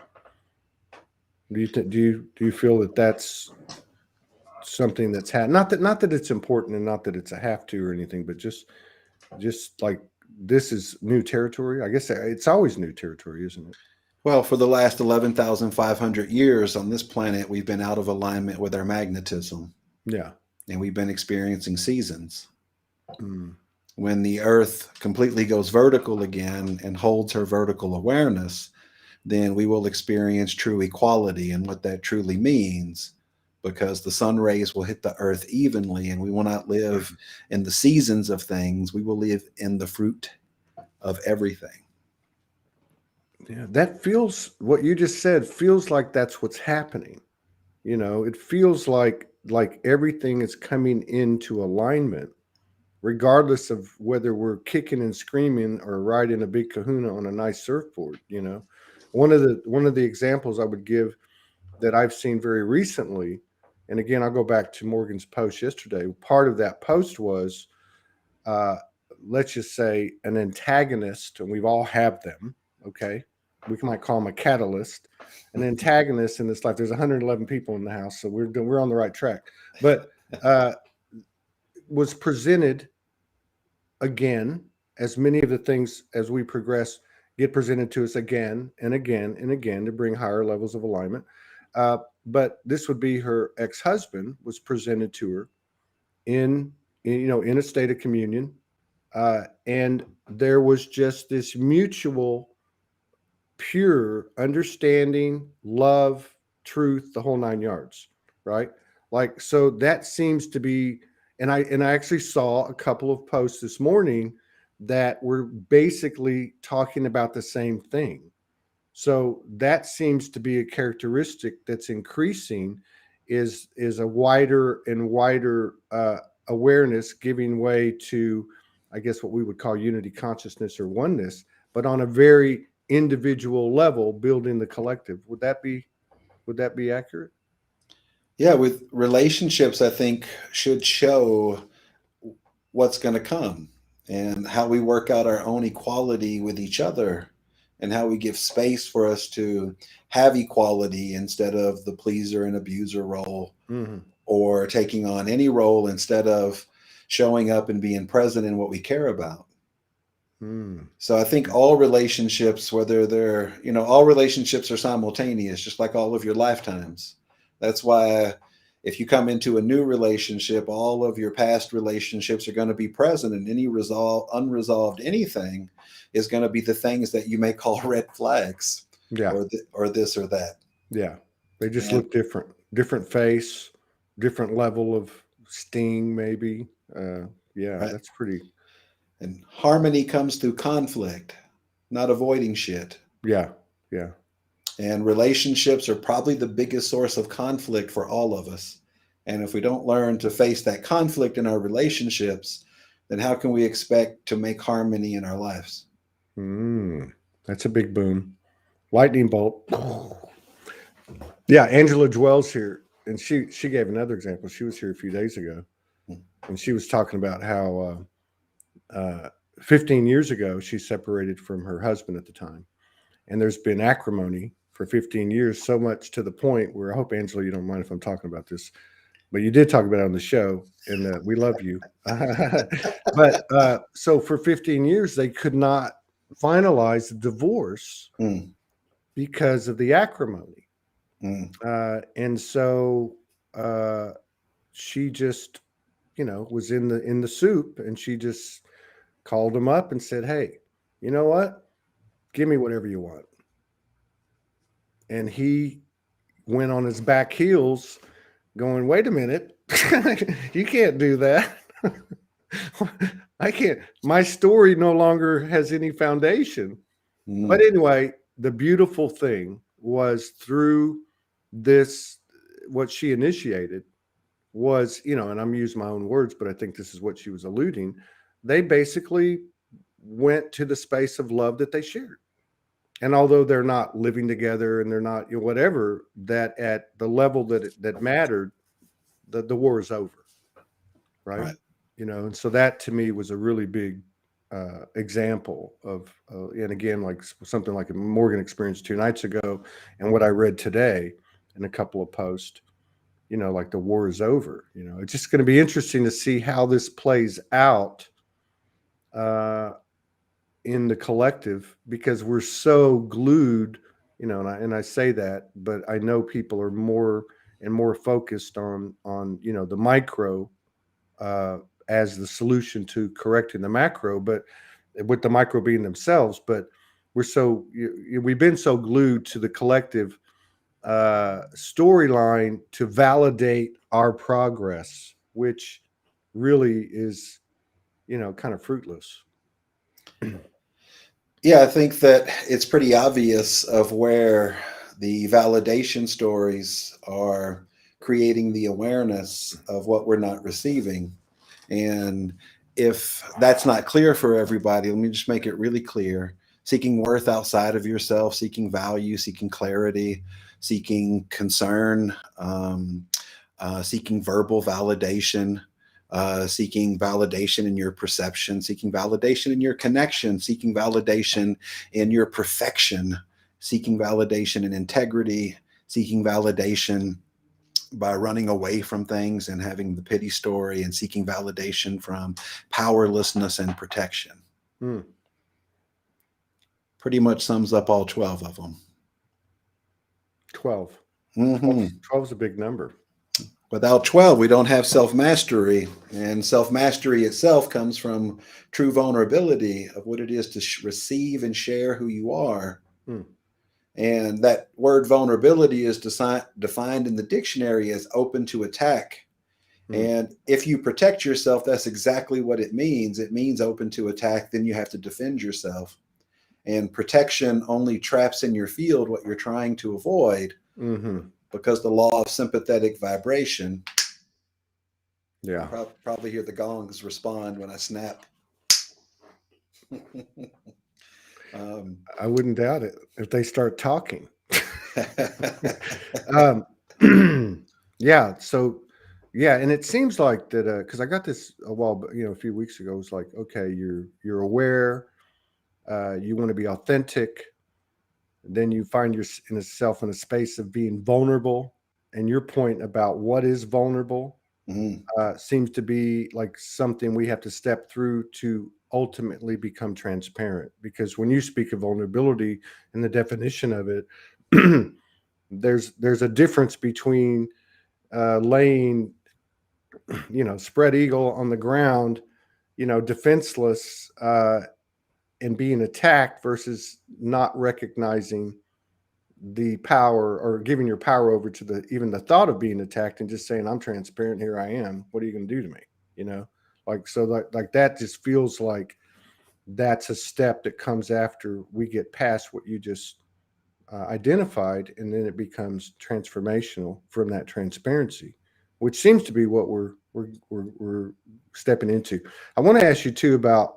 Do you feel that that's something that's not that it's important, and not that it's a have to or anything, but just like this is new territory? I guess it's always new territory, isn't it? Well, for the last 11,500 years on this planet, we've been out of alignment with our magnetism. Yeah. And we've been experiencing seasons. When the earth completely goes vertical again and holds her vertical awareness, then we will experience true equality, and what that truly means, because the sun rays will hit the earth evenly, and we will not live in the seasons of things. We will live in the fruit of everything. Yeah, that feels, what you just said feels like that's what's happening. It feels like everything is coming into alignment, regardless of whether we're kicking and screaming or riding a big kahuna on a nice surfboard. One of the examples I would give that I've seen very recently, and again, I'll go back to Morgan's post yesterday. Part of that post was, uh, let's just say, an antagonist, and we've all have them. Okay, we might call them a catalyst, an antagonist in this life. There's 111 people in the house, so we're on the right track. But was presented again, as many of the things as we progress get presented to us again and again and again to bring higher levels of alignment. But this would be her ex-husband was presented to her in a state of communion, and there was just this mutual, pure understanding, love, truth, the whole nine yards, right? Like, so that seems to be, and I actually saw a couple of posts this morning that were basically talking about the same thing. So that seems to be a characteristic that's increasing, is a wider and wider awareness, giving way to, I guess, what we would call unity consciousness or oneness, but on a very individual level, building the collective. Would that be accurate? Yeah, with relationships, I think should show what's going to come and how we work out our own equality with each other, and how we give space for us to have equality instead of the pleaser and abuser role, Mm-hmm. or taking on any role instead of showing up and being present in what we care about. Mm. So I think all relationships, whether they're, all relationships are simultaneous, just like all of your lifetimes. That's why if you come into a new relationship, all of your past relationships are going to be present, and any unresolved anything is going to be the things that you may call red flags, Yeah. or this or that. Yeah. They just And look different face, different level of sting, maybe. Yeah, right, that's pretty. and harmony comes through conflict, not avoiding shit. Yeah. Yeah. And relationships are probably the biggest source of conflict for all of us. And if we don't learn to face that conflict in our relationships, then how can we expect to make harmony in our lives? That's a big boom. Lightning bolt. Yeah, Angela Dwell's here, and she gave another example. She was here a few days ago, and she was talking about how 15 years ago she separated from her husband at the time, and there's been acrimony for 15 years, so much to the point where, I hope, Angela, you don't mind if I'm talking about this, but you did talk about it on the show, and we love you. But so for 15 years they could not finalize the divorce Mm, because of the acrimony. mm, And so she just, was in the soup, and she just called him up and said, "Hey, you know what? Give me whatever you want." And he went on his back heels, going, "Wait a minute, you can't do that." I can't. My story no longer has any foundation. But mm. anyway, the beautiful thing was, through this, what she initiated was, and I'm using my own words, but I think this is what she was alluding. They basically went to the space of love that they shared. And although they're not living together and they're not, whatever, that at the level that mattered, the war is over. Right. Right. And so that to me was a really big example of, and again, like something like a Morgan experienced 2 nights ago, and what I read today in a couple of posts, like the war is over. It's just going to be interesting to see how this plays out in the collective, because we're so glued, and I say that, but I know people are more and more focused on the micro uh, as the solution to correcting the macro, but with the micro being themselves. But we've been so glued to the collective storyline to validate our progress, which really is, kind of fruitless. Yeah, I think that it's pretty obvious of where the validation stories are creating the awareness of what we're not receiving. And if that's not clear for everybody, let me just make it really clear. Seeking worth outside of yourself, seeking value, seeking clarity, seeking concern, seeking verbal validation, seeking validation in your perception, seeking validation in your connection, seeking validation in your perfection, seeking validation in integrity, seeking validation by running away from things and having the pity story, and seeking validation from powerlessness and protection. Hmm. Pretty much sums up all 12 of them. 12. Mm-hmm. 12 is a big number. Without 12, we don't have self-mastery. And self-mastery itself comes from true vulnerability of what it is to receive and share who you are. Hmm. And that word vulnerability is defined in the dictionary as open to attack. And if you protect yourself, that's exactly what it means. It means open to attack. Then you have to defend yourself. And protection only traps in your field what you're trying to avoid, because the law of sympathetic vibration. Yeah. Probably hear the gongs respond when I snap. I wouldn't doubt it if they start talking. Yeah. So, yeah, and it seems like that because I got this a few weeks ago. It's like, okay, you're aware, you want to be authentic, then you find yourself in a space of being vulnerable, and your point about what is vulnerable seems to be like something we have to step through to ultimately become transparent. Because when you speak of vulnerability and the definition of it, there's a difference between laying, spread eagle on the ground, defenseless, and being attacked, versus not recognizing the power, or giving your power over to even the thought of being attacked, and just saying, I'm transparent, here I am, what are you going to do to me? Like that just feels like that's a step that comes after we get past what you just identified, and then it becomes transformational from that transparency, which seems to be what we're stepping into. I want to ask you too about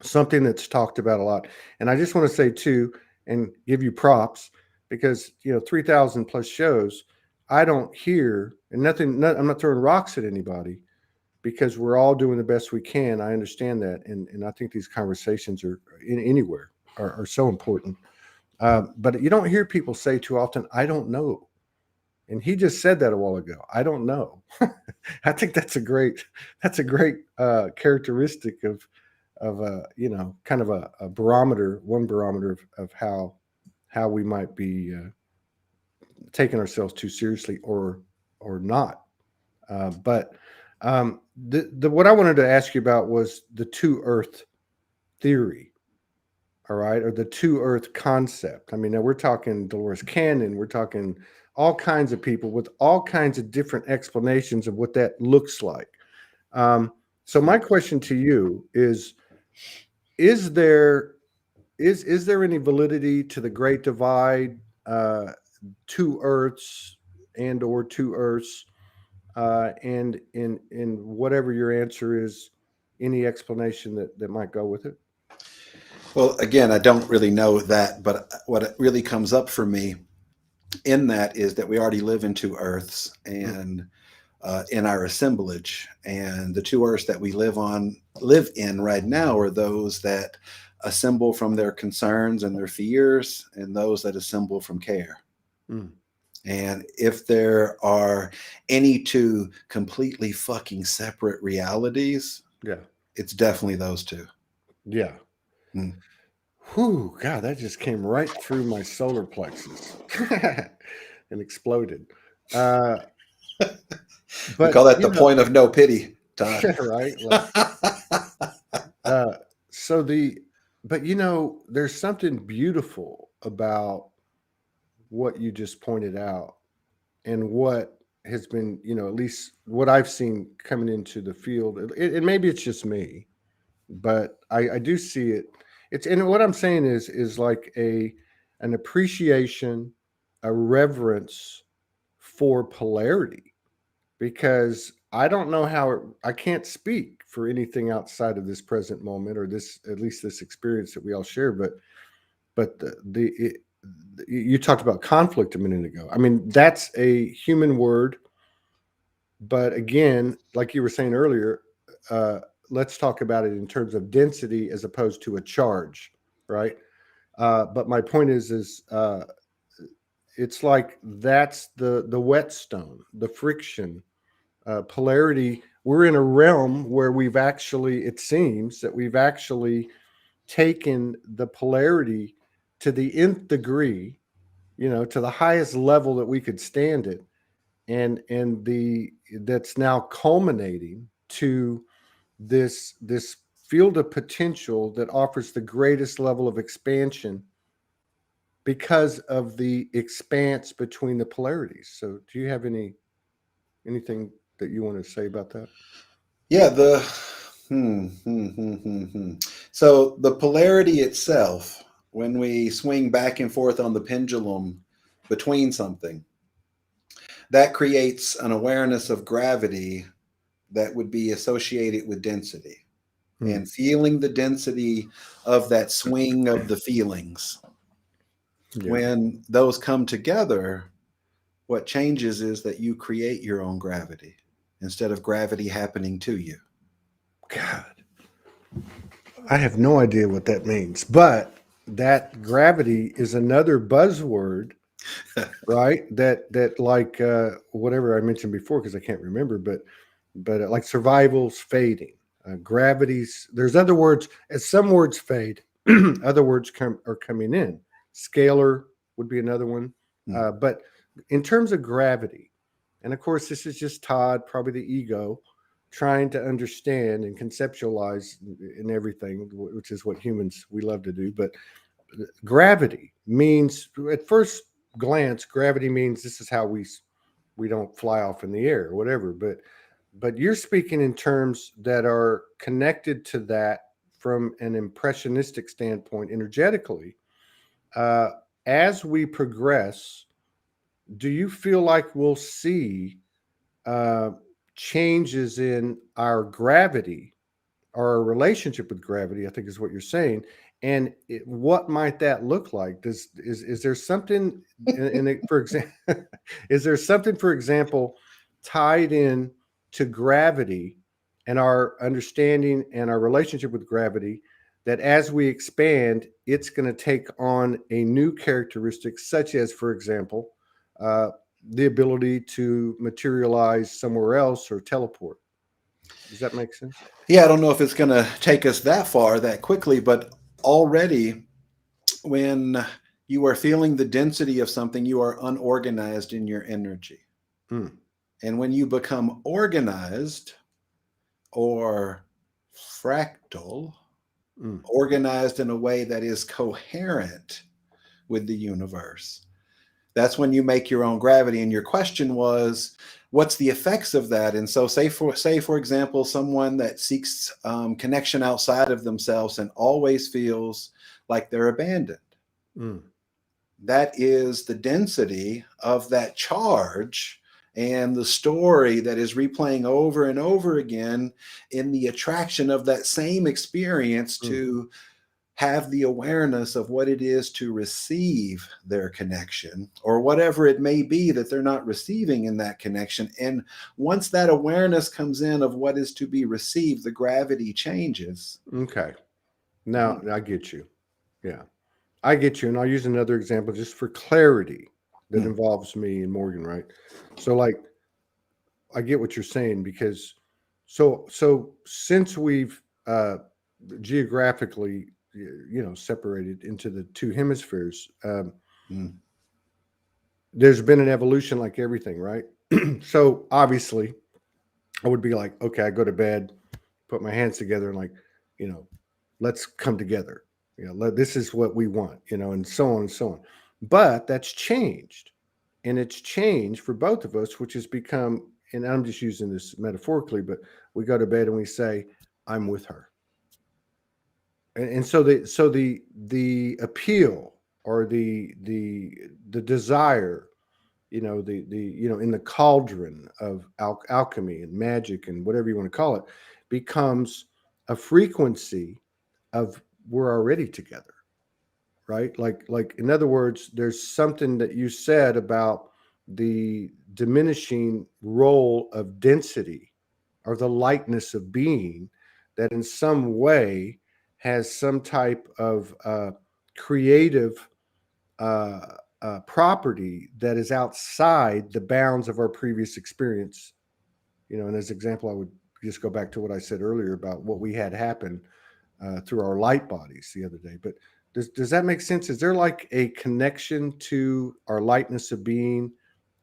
something that's talked about a lot, and I just want to say too, and give you props, because 3,000 plus shows, I don't hear, and I'm not throwing rocks at anybody, because we're all doing the best we can. I understand that, and I think these conversations are anywhere are so important. But you don't hear people say too often, I don't know. And he just said that a while ago. I don't know. I think that's a great characteristic of kind of a barometer, one barometer of how we might be taking ourselves too seriously or not. But what I wanted to ask you about was the two Earth theory. All right, or the two Earth concept. I mean, now we're talking Dolores Cannon, we're talking all kinds of people with all kinds of different explanations of what that looks like. So my question to you is there any validity to the Great Divide, two Earths or two Earths, and in whatever your answer is, any explanation that might go with it? Well, again, I don't really know that, but what really comes up for me in that is that we already live in two Earths, and in our assemblage, and the two Earths that we live in right now are those that assemble from their concerns and their fears, and those that assemble from care. And if there are any two completely fucking separate realities, it's definitely those two. Yeah. Whew, God, that just came right through my solar plexus and exploded. But we call that the point of no pity, Todd. Right? Like, so But you know, there's something beautiful about what you just pointed out and what has been, you know, at least what I've seen coming into the field. And maybe it's just me, but I do see it. It's, and what I'm saying is like an appreciation, a reverence for polarity, because I don't know how I can't speak for anything outside of this present moment, or this, at least this experience that we all share. But you talked about conflict a minute ago. I mean, that's a human word, but again, like you were saying earlier, uh, let's talk about it in terms of density as opposed to a charge, right? But my point is it's like that's the whetstone, the friction, polarity. We're in a realm where we've actually, it seems that we've actually taken the polarity to the nth degree, you know, to the highest level that we could stand it, and the that's now culminating to this field of potential that offers the greatest level of expansion because of the expanse between the polarities. So do you have anything that you want to say about that? Yeah, so the polarity itself, when we swing back and forth on the pendulum between something, that creates an awareness of gravity that would be associated with density. Hmm. And feeling the density of that swing of the feelings, Yeah. when those come together, what changes is that you create your own gravity instead of gravity happening to you. God, I have no idea what that means, but that gravity is another buzzword, right? That like whatever I mentioned before, because I can't remember, but like survival's fading, gravity's. There's other words. As some words fade, other words are coming in. Scalar would be another one, Hmm. but in terms of gravity, and of course this is just Todd, probably the ego, trying to understand and conceptualize in everything, which is what humans we love to do. But gravity means, at first glance, gravity means this is how we don't fly off in the air or whatever. But you're speaking in terms that are connected to that from an impressionistic standpoint, energetically. Uh, as we progress, do you feel like we'll see uh, changes in our gravity, or our relationship with gravity, I think is what you're saying? And what might that look like? Is there something for example, is there something, for example, tied in to gravity and our understanding and our relationship with gravity, that as we expand, it's going to take on a new characteristic, such as, for example, uh, the ability to materialize somewhere else or teleport? Does that make sense? Yeah, I don't know if it's going to take us that far that quickly, but already when you are feeling the density of something, you are unorganized in your energy. Mm, And when you become organized or fractal, mm, organized in a way that is coherent with the universe, that's when you make your own gravity. And your question was, what's the effects of that? And so say for example, someone that seeks connection outside of themselves and always feels like they're abandoned, mm, that is the density of that charge and the story that is replaying over and over again in the attraction of that same experience mm. to have the awareness of what it is to receive their connection, or whatever it may be that they're not receiving in that connection. And once that awareness comes in of what is to be received, the gravity changes. Okay. Now I get you. Yeah, I get you. And I'll use another example just for clarity that Mm. involves me and Morgan, right? So, like, I get what you're saying, because so since we've geographically, you know, separated into the two hemispheres, Mm. there's been an evolution like everything, right? So obviously, I would be like, okay, I go to bed, put my hands together, and like, you know, let's come together. This is what we want, and so on and so on. But that's changed, and it's changed for both of us, which has become, and I'm just using this metaphorically, but we go to bed and we say, I'm with her. And so the appeal, or the desire, in the cauldron of alchemy and magic and whatever you want to call it, becomes a frequency of we're already together, right? Like in other words, there's something that you said about the diminishing role of density, or the lightness of being, that in some way has some type of creative uh, property that is outside the bounds of our previous experience. And as an example, I would just go back to what I said earlier about what we had happen through our light bodies the other day. But does that make sense? Is there like a connection to our lightness of being,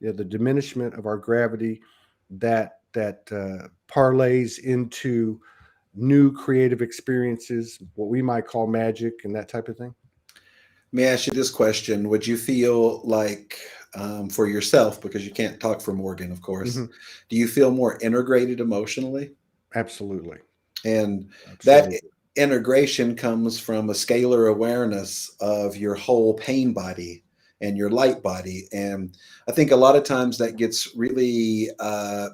the diminishment of our gravity, that parlays into new creative experiences, what we might call magic and that type of thing? Let me ask you this question. Would you feel like, for yourself, because you can't talk for Morgan, of course, Mm-hmm. do you feel more integrated emotionally? Absolutely. And that Absolutely. integration comes from a scalar awareness of your whole pain body and your light body. And I think a lot of times that gets really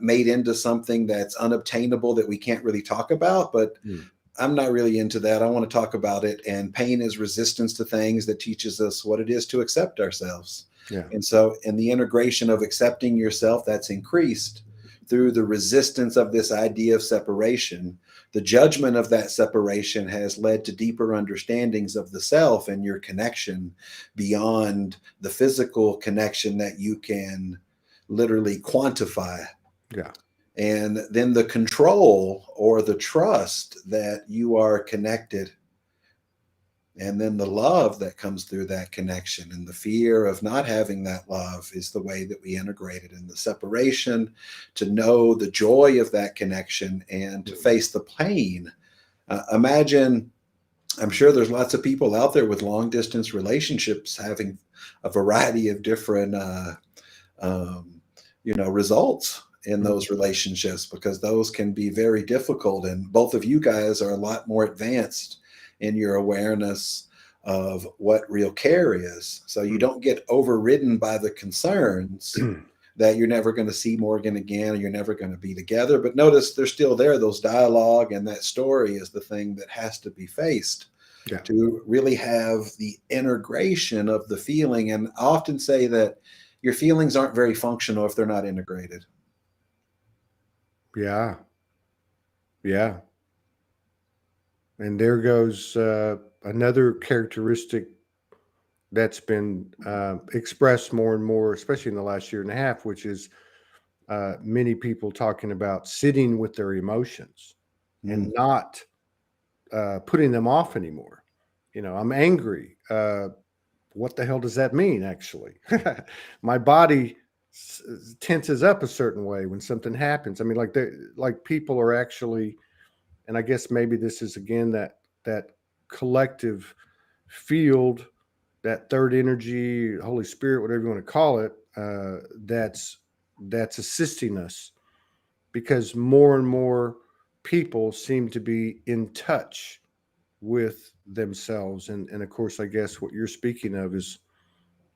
made into something that's unobtainable, that we can't really talk about. But Mm. I'm not really into that. I want to talk about it. And pain is resistance to things that teaches us what it is to accept ourselves. Yeah. And so, in the integration of accepting yourself, that's increased through the resistance of this idea of separation. The judgment of that separation has led to deeper understandings of the self and your connection beyond the physical connection that you can literally quantify. Yeah. And then the control or the trust that you are connected, and then the love that comes through that connection, and the fear of not having that love is the way that we integrate it in the separation, to know the joy of that connection and to face the pain. Imagine, I'm sure there's lots of people out there with long distance relationships having a variety of different results in those relationships, because those can be very difficult. And both of you guys are a lot more advanced in your awareness of what real care is. So you don't get overridden by the concerns that you're never going to see Morgan again, or you're never going to be together. But notice they're still there. Those dialogue and that story is the thing that has to be faced. Yeah. To really have the integration of the feeling. And I often say that your feelings aren't very functional if they're not integrated. Yeah. Yeah. And there goes another characteristic that's been expressed more and more, especially in the last year and a half, which is many people talking about sitting with their emotions and not putting them off anymore. I'm angry. What the hell does that mean, actually? My body tenses up a certain way when something happens. I mean, like people are actually, and I guess maybe this is again that collective field, that third energy, Holy Spirit, whatever you want to call it, that's assisting us, because more and more people seem to be in touch with themselves. And of course, I guess what you're speaking of is,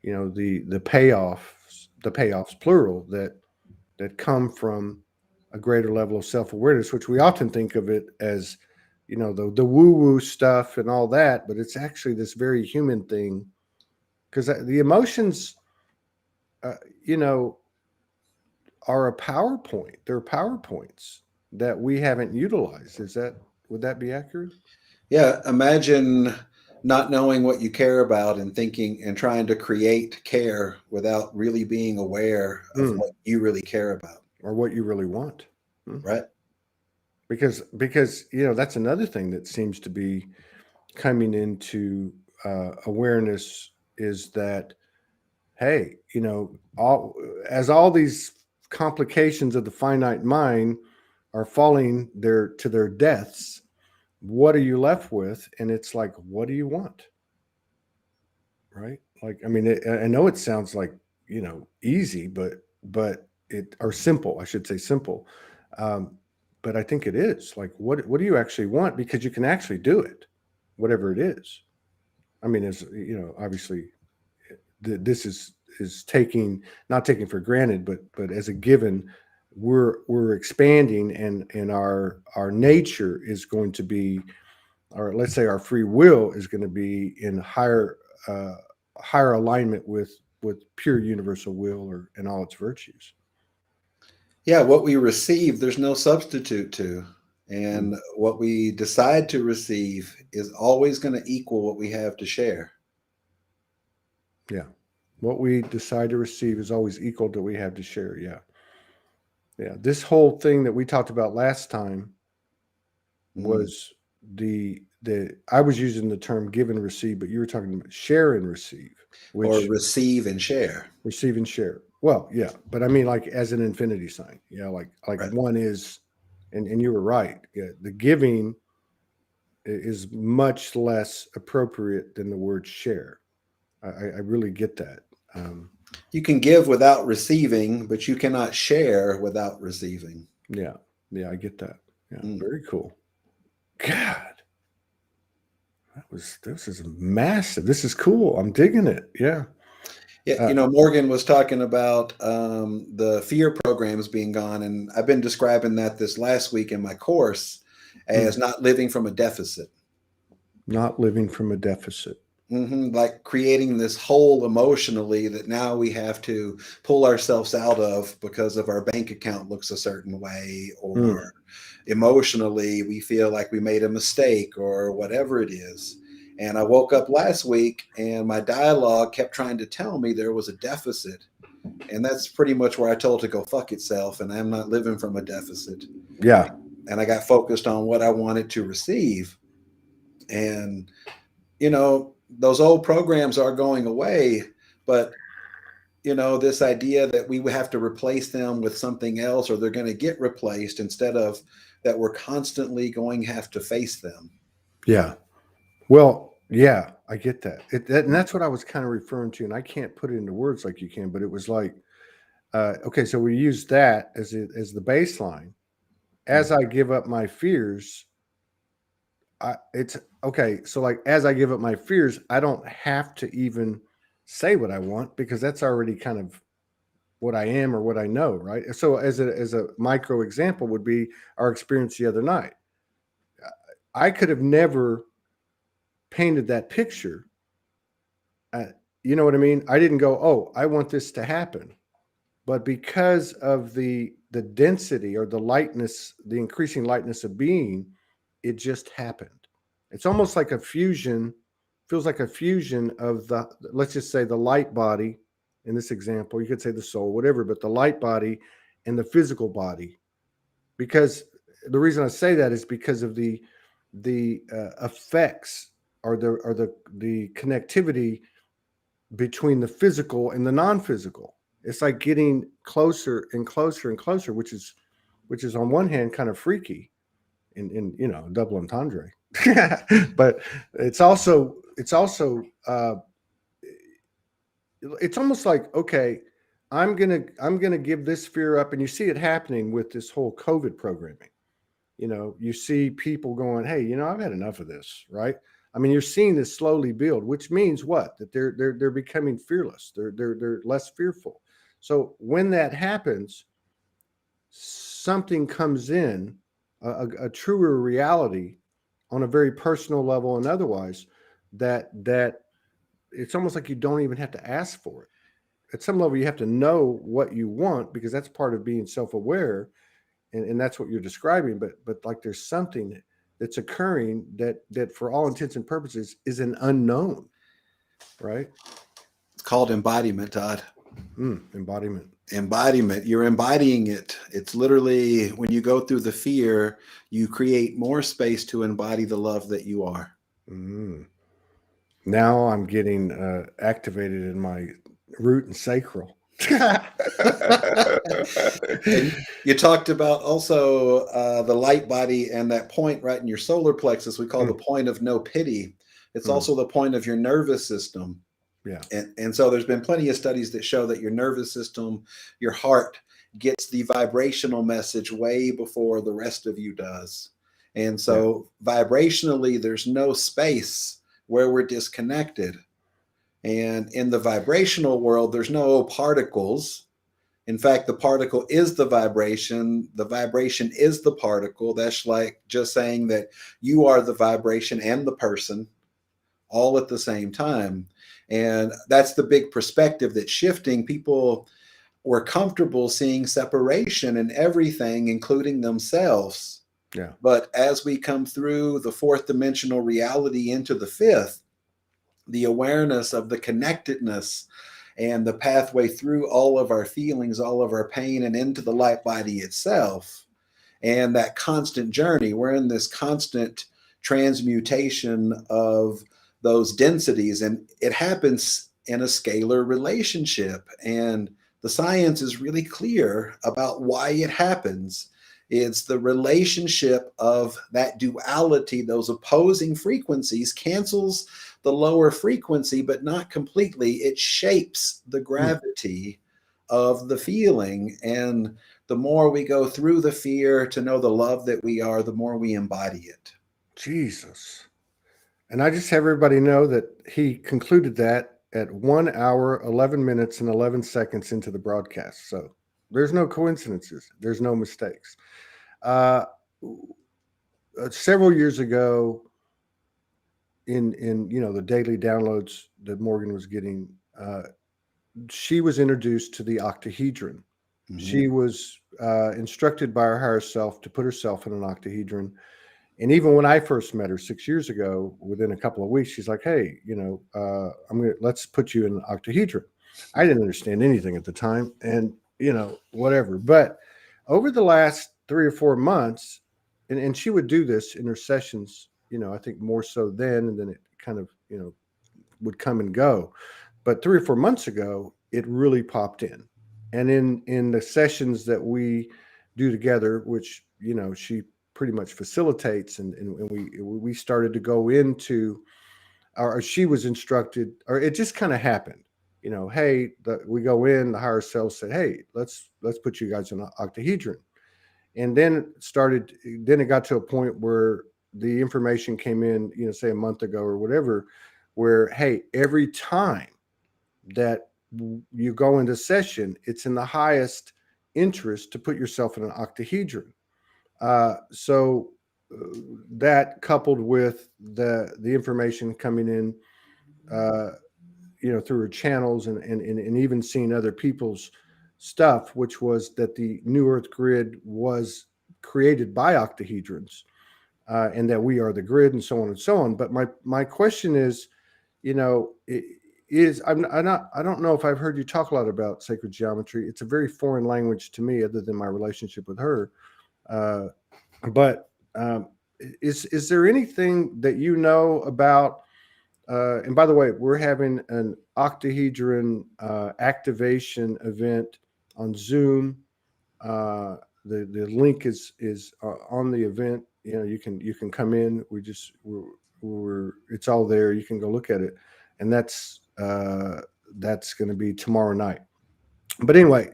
the payoffs plural, that come from a greater level of self-awareness, which we often think of it as, the woo-woo stuff and all that, but it's actually this very human thing, because the emotions, uh, you know, are a PowerPoint. They're PowerPoints that we haven't utilized. Would that be accurate? Yeah, imagine not knowing what you care about and thinking and trying to create care without really being aware of what you really care about. Or what you really want. Right? Because that's another thing that seems to be coming into awareness, is that, hey, all these complications of the finite mind are falling to their deaths, what are you left with? And it's like, what do you want? Right? Like, I mean, I know it sounds like, easy, but or simple, I should say simple. Um, but I think it is. Like, what do you actually want? Because you can actually do it, whatever it is. I mean, as obviously, this is not taking for granted, but as a given, we're expanding, and our nature is going to be, or let's say our free will is going to be in uh, higher alignment with pure universal will, and all its virtues. Yeah, what we receive, there's no substitute to. Mm. And what we decide to receive is always going to equal what we have to share. Yeah, what we decide to receive is always equal to what we have to share. Yeah, yeah. This whole thing that we talked about last time Mm. was the I was using the term give and receive, but you were talking about share and receive, Or which receive and share. receive and share. Well, yeah, but I mean, like, as an infinity sign. Yeah, like Right. one is, and you were right. Yeah, the giving is much less appropriate than the word share. I really get that. Um, You can give without receiving, but you cannot share without receiving. yeah, yeah, I get that. Yeah, Mm. very cool. God, this is massive. This is cool. I'm digging it. Yeah. Yeah, Uh, Morgan was talking about the fear programs being gone, and I've been describing that this last week in my course mm, as not living from a deficit. not living from a deficit. Like creating this hole emotionally that now we have to pull ourselves out of because of our bank account looks a certain way, or Mm, emotionally we feel like we made a mistake or whatever it is. And I woke up last week and my dialogue kept trying to tell me there was a deficit. And that's pretty much where I told it to go fuck itself. And I'm not living from a deficit. yeah. And I got focused on what I wanted to receive. And those old programs are going away, but this idea that we would have to replace them with something else, or they're going to get replaced, instead of that we're constantly going to have to face them. Yeah. Well, yeah, I get that. And that's what I was kind of referring to, and I can't put it into words like you can, but it was like, okay, so we use that as the baseline. As I give up my fears, it's okay. So, like, as I give up my fears, I don't have to even say what I want, because that's already kind of what I am or what I know, right? So, as a micro example would be our experience the other night. I could have never painted that picture. Uh, you know what I mean? I didn't go, "Oh, I want this to happen," but because of the density, or the lightness, the increasing lightness of being, it just happened. It's almost like a fusion. Feels like a fusion of the, let's just say, the light body. In this example, you could say the soul, whatever, but the light body and the physical body. Because the reason I say that is because of the effects, or the connectivity between the physical and the non-physical. It's like getting closer and closer and closer, which is on one hand kind of freaky, in double entendre. But it's also it's almost like, okay, I'm gonna give this fear up, and you see it happening with this whole COVID programming. You see people going, hey, I've had enough of this, right? I mean, you're seeing this slowly build, which means what? That they're becoming fearless. They're less fearful. So when that happens, something comes in, a truer reality, on a very personal level and otherwise, that it's almost like you don't even have to ask for it. At some level, you have to know what you want, because that's part of being self-aware, and that's what you're describing. But like, there's something that's occurring that for all intents and purposes is an unknown, right? It's called embodiment, Todd. Embodiment. Embodiment. You're embodying it. It's literally, when you go through the fear, you create more space to embody the love that you are. Now I'm getting activated in my root and sacral. And you talked about also the light body and that point right in your solar plexus we call the point of no pity. It's also the point of your nervous system. Yeah. And so there's been plenty of studies that show that your nervous system, your heart, gets the vibrational message way before the rest of you does. And so vibrationally, there's no space where we're disconnected. And in the vibrational world, there's no particles. In fact, the particle is the vibration. The vibration is the particle. That's like just saying that you are the vibration and the person all at the same time. And that's the big perspective that's shifting. People were comfortable seeing separation in everything, including themselves. Yeah. But as we come through the fourth dimensional reality into the fifth, the awareness of the connectedness and the pathway through all of our feelings, all of our pain, and into the light body itself, and that constant journey, we're in this constant transmutation of those densities, and it happens in a scalar relationship. And the science is really clear about why it happens. It's the relationship of that duality, those opposing frequencies cancels the lower frequency, but not completely. It shapes the gravity of the feeling. And the more we go through the fear to know the love that we are, the more we embody it. Jesus. And I just have everybody know that he concluded that at 1 hour, 11 minutes, and 11 seconds into the broadcast. So there's no coincidences. There's no mistakes. Several years ago, in the daily downloads that Morgan was getting, she was introduced to the octahedron. Mm-hmm. She was instructed by her higher self to put herself in an octahedron. And even when I first met her 6 years ago, within a couple of weeks, she's like, "Hey, let's put you in an octahedron." I didn't understand anything at the time, and whatever. But over the last 3 or 4 months, and she would do this in her sessions. I think more so then, and then it kind of would come and go. But 3 or 4 months ago, it really popped in, and in the sessions that we do together, which she pretty much facilitates, and we started to go into, or she was instructed, or it just kind of happened. Hey, we go in, the higher self said, "Hey, let's put you guys in an octahedron," and then it got to a point where the information came in, say a month ago or whatever, where, hey, every time that you go into session, it's in the highest interest to put yourself in an octahedron. So that, coupled with the information coming in, through her channels, and even seeing other people's stuff, which was that the New Earth grid was created by octahedrons, and that we are the grid, and so on and so on. But my question is, I don't know if I've heard you talk a lot about sacred geometry. It's a very foreign language to me, other than my relationship with her. But is there anything that about? And by the way, we're having an octahedron activation event on Zoom. The link is on the event. You can come in. We're it's all there. You can go look at it, and that's going to be tomorrow night. But anyway,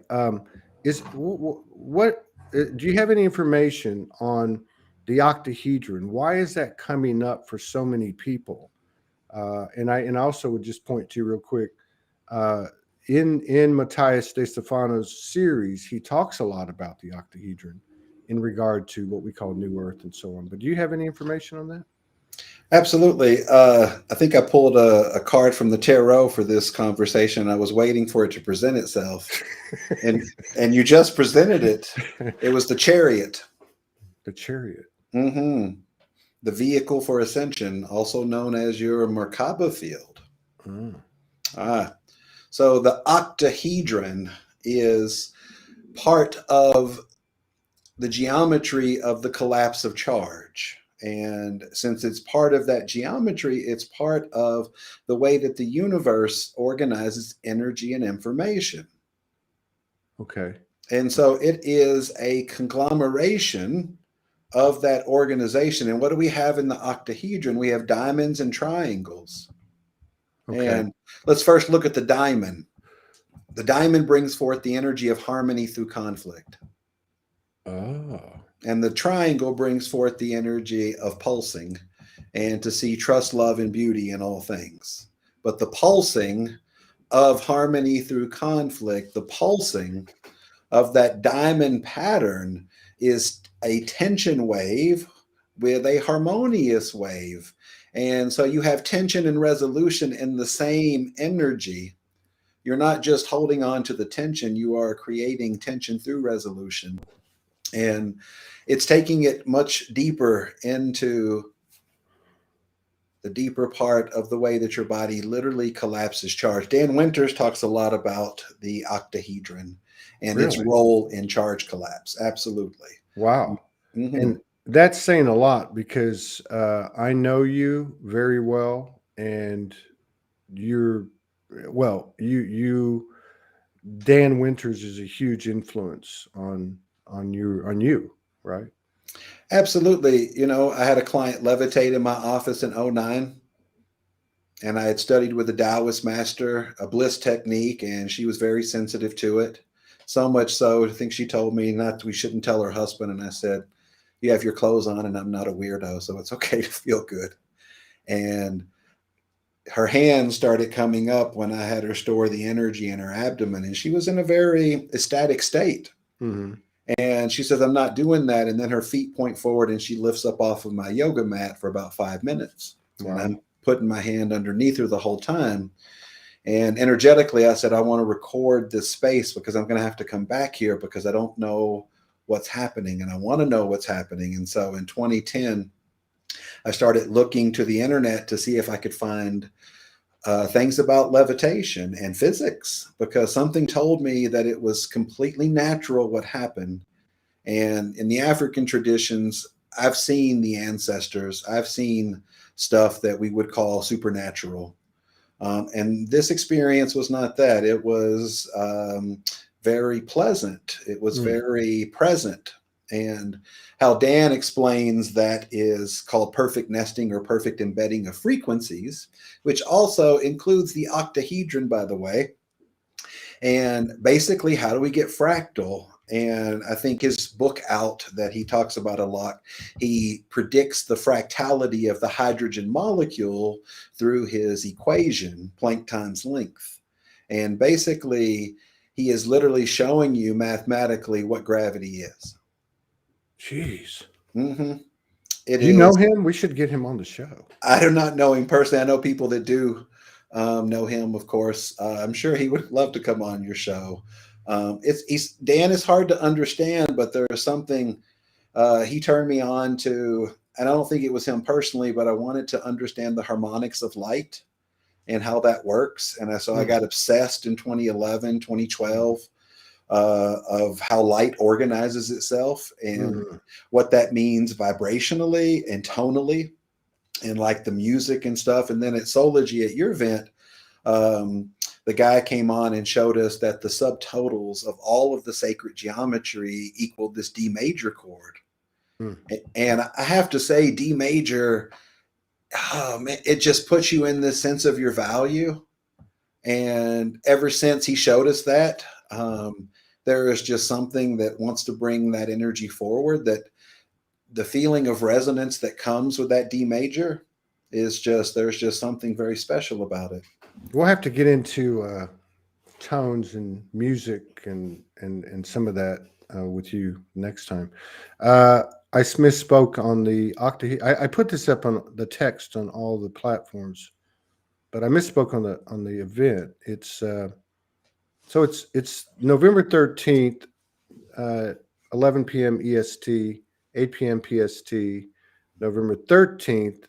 what do you have any information on the octahedron? Why is that coming up for so many people? And I also would just point to real quick, in Matthias De Stefano's series, he talks a lot about the octahedron in regard to what we call New Earth and so on. But do you have any information on that? Absolutely. I think I pulled a card from the tarot for this conversation. I was waiting for it to present itself, and you just presented it. It was the Chariot. The Chariot. Mm-hmm. The vehicle for ascension, also known as your Merkaba field. So the octahedron is part of the geometry of the collapse of charge. And since it's part of that geometry, it's part of the way that the universe organizes energy and information. Okay. And so it is a conglomeration of that organization. And what do we have in the octahedron? We have diamonds and triangles. Okay. And let's first look at the diamond. The diamond brings forth the energy of harmony through conflict. Oh. And the triangle brings forth the energy of pulsing and to see trust, love, and beauty in all things. But the pulsing of harmony through conflict, the pulsing of that diamond pattern is a tension wave with a harmonious wave. And so you have tension and resolution in the same energy. You're not just holding on to the tension, you are creating tension through resolution. And it's taking it much deeper into the deeper part of the way that your body literally collapses charge. Dan Winters talks a lot about the octahedron and its Really? role in charge collapse. Absolutely. Wow. Mm-hmm. And that's saying a lot because I know you very well, and you're Dan Winters is a huge influence on you, right? Absolutely. You know, I had a client levitate in my office in '09, and I had studied with a Taoist master, a bliss technique, and she was very sensitive to it. So much so, I think she told me not we shouldn't tell her husband. And I said, "You have your clothes on, and I'm not a weirdo, so it's okay to feel good." And her hands started coming up when I had her store the energy in her abdomen, and she was in a very ecstatic state. Mm-hmm. And she says, "I'm not doing that." And then her feet point forward and she lifts up off of my yoga mat for about 5 minutes. And Wow. I'm putting my hand underneath her the whole time. And energetically, I said, "I want to record this space because I'm going to have to come back here because I don't know what's happening and I want to know what's happening." And so in 2010, I started looking to the internet to see if I could find things about levitation and physics because something told me that it was completely natural what happened. And in the African traditions, I've seen the ancestors, I've seen stuff that we would call supernatural. And this experience was not that. It was very pleasant, it was Mm. very present. And how Dan explains that is called perfect nesting or perfect embedding of frequencies, which also includes the octahedron, by the way. And basically, how do we get fractal? And I think his book out that he talks about a lot, he predicts the fractality of the hydrogen molecule through his equation, Planck times length. And basically, he is literally showing you mathematically what gravity is. Jeez. Mm-hmm. It Do you know is. him? We should get him on the show. I do not know him personally. I know people that do know him, of course. I'm sure he would love to come on your show. Dan is hard to understand, but there is something he turned me on to, and I don't think it was him personally, but I wanted to understand the harmonics of light and how that works. And so I Mm. got obsessed in 2011, 2012 of how light organizes itself and Mm. what that means vibrationally and tonally and like the music and stuff. And then at Soulogy at your event, the guy came on and showed us that the subtotals of all of the sacred geometry equaled this D major chord. Mm. And I have to say, D major, oh man, it just puts you in this sense of your value. And ever since he showed us that, there is just something that wants to bring that energy forward, that the feeling of resonance that comes with that D major is just, there's just something very special about it. We'll have to get into tones and music and some of that with you next time. I misspoke on the octa. I put this up on the text on all the platforms, but I misspoke on the event. It's November 13th, 11 p.m. EST, 8 p.m. PST. November 13th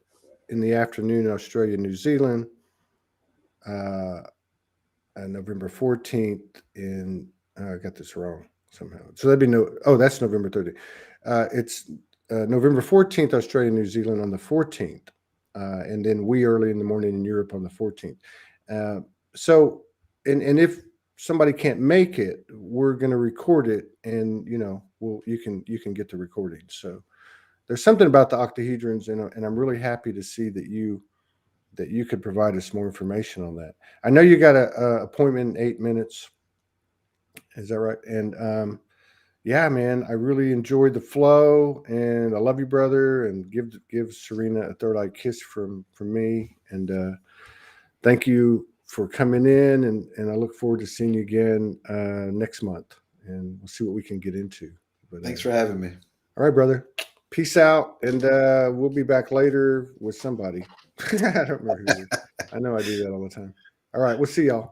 in the afternoon, Australia, New Zealand. Uh, November 14th in, I got this wrong somehow. So that'd be that's November 30th. It's November 14th, Australia, New Zealand on the 14th. And then we early in the morning in Europe on the 14th. So, and if somebody can't make it, we're going to record it, and you can get the recording. So there's something about the octahedrons, and I'm really happy to see that you could provide us more information on that. I know you got a appointment in 8 minutes. Is that right? And yeah, man, I really enjoyed the flow, and I love you, brother. And give Serena a third eye kiss from me. And thank you for coming in, and I look forward to seeing you again next month, and we'll see what we can get into. But Thanks for having me. All right, brother. Peace out, and we'll be back later with somebody. I don't remember who. I know I do that all the time. All right, we'll see y'all.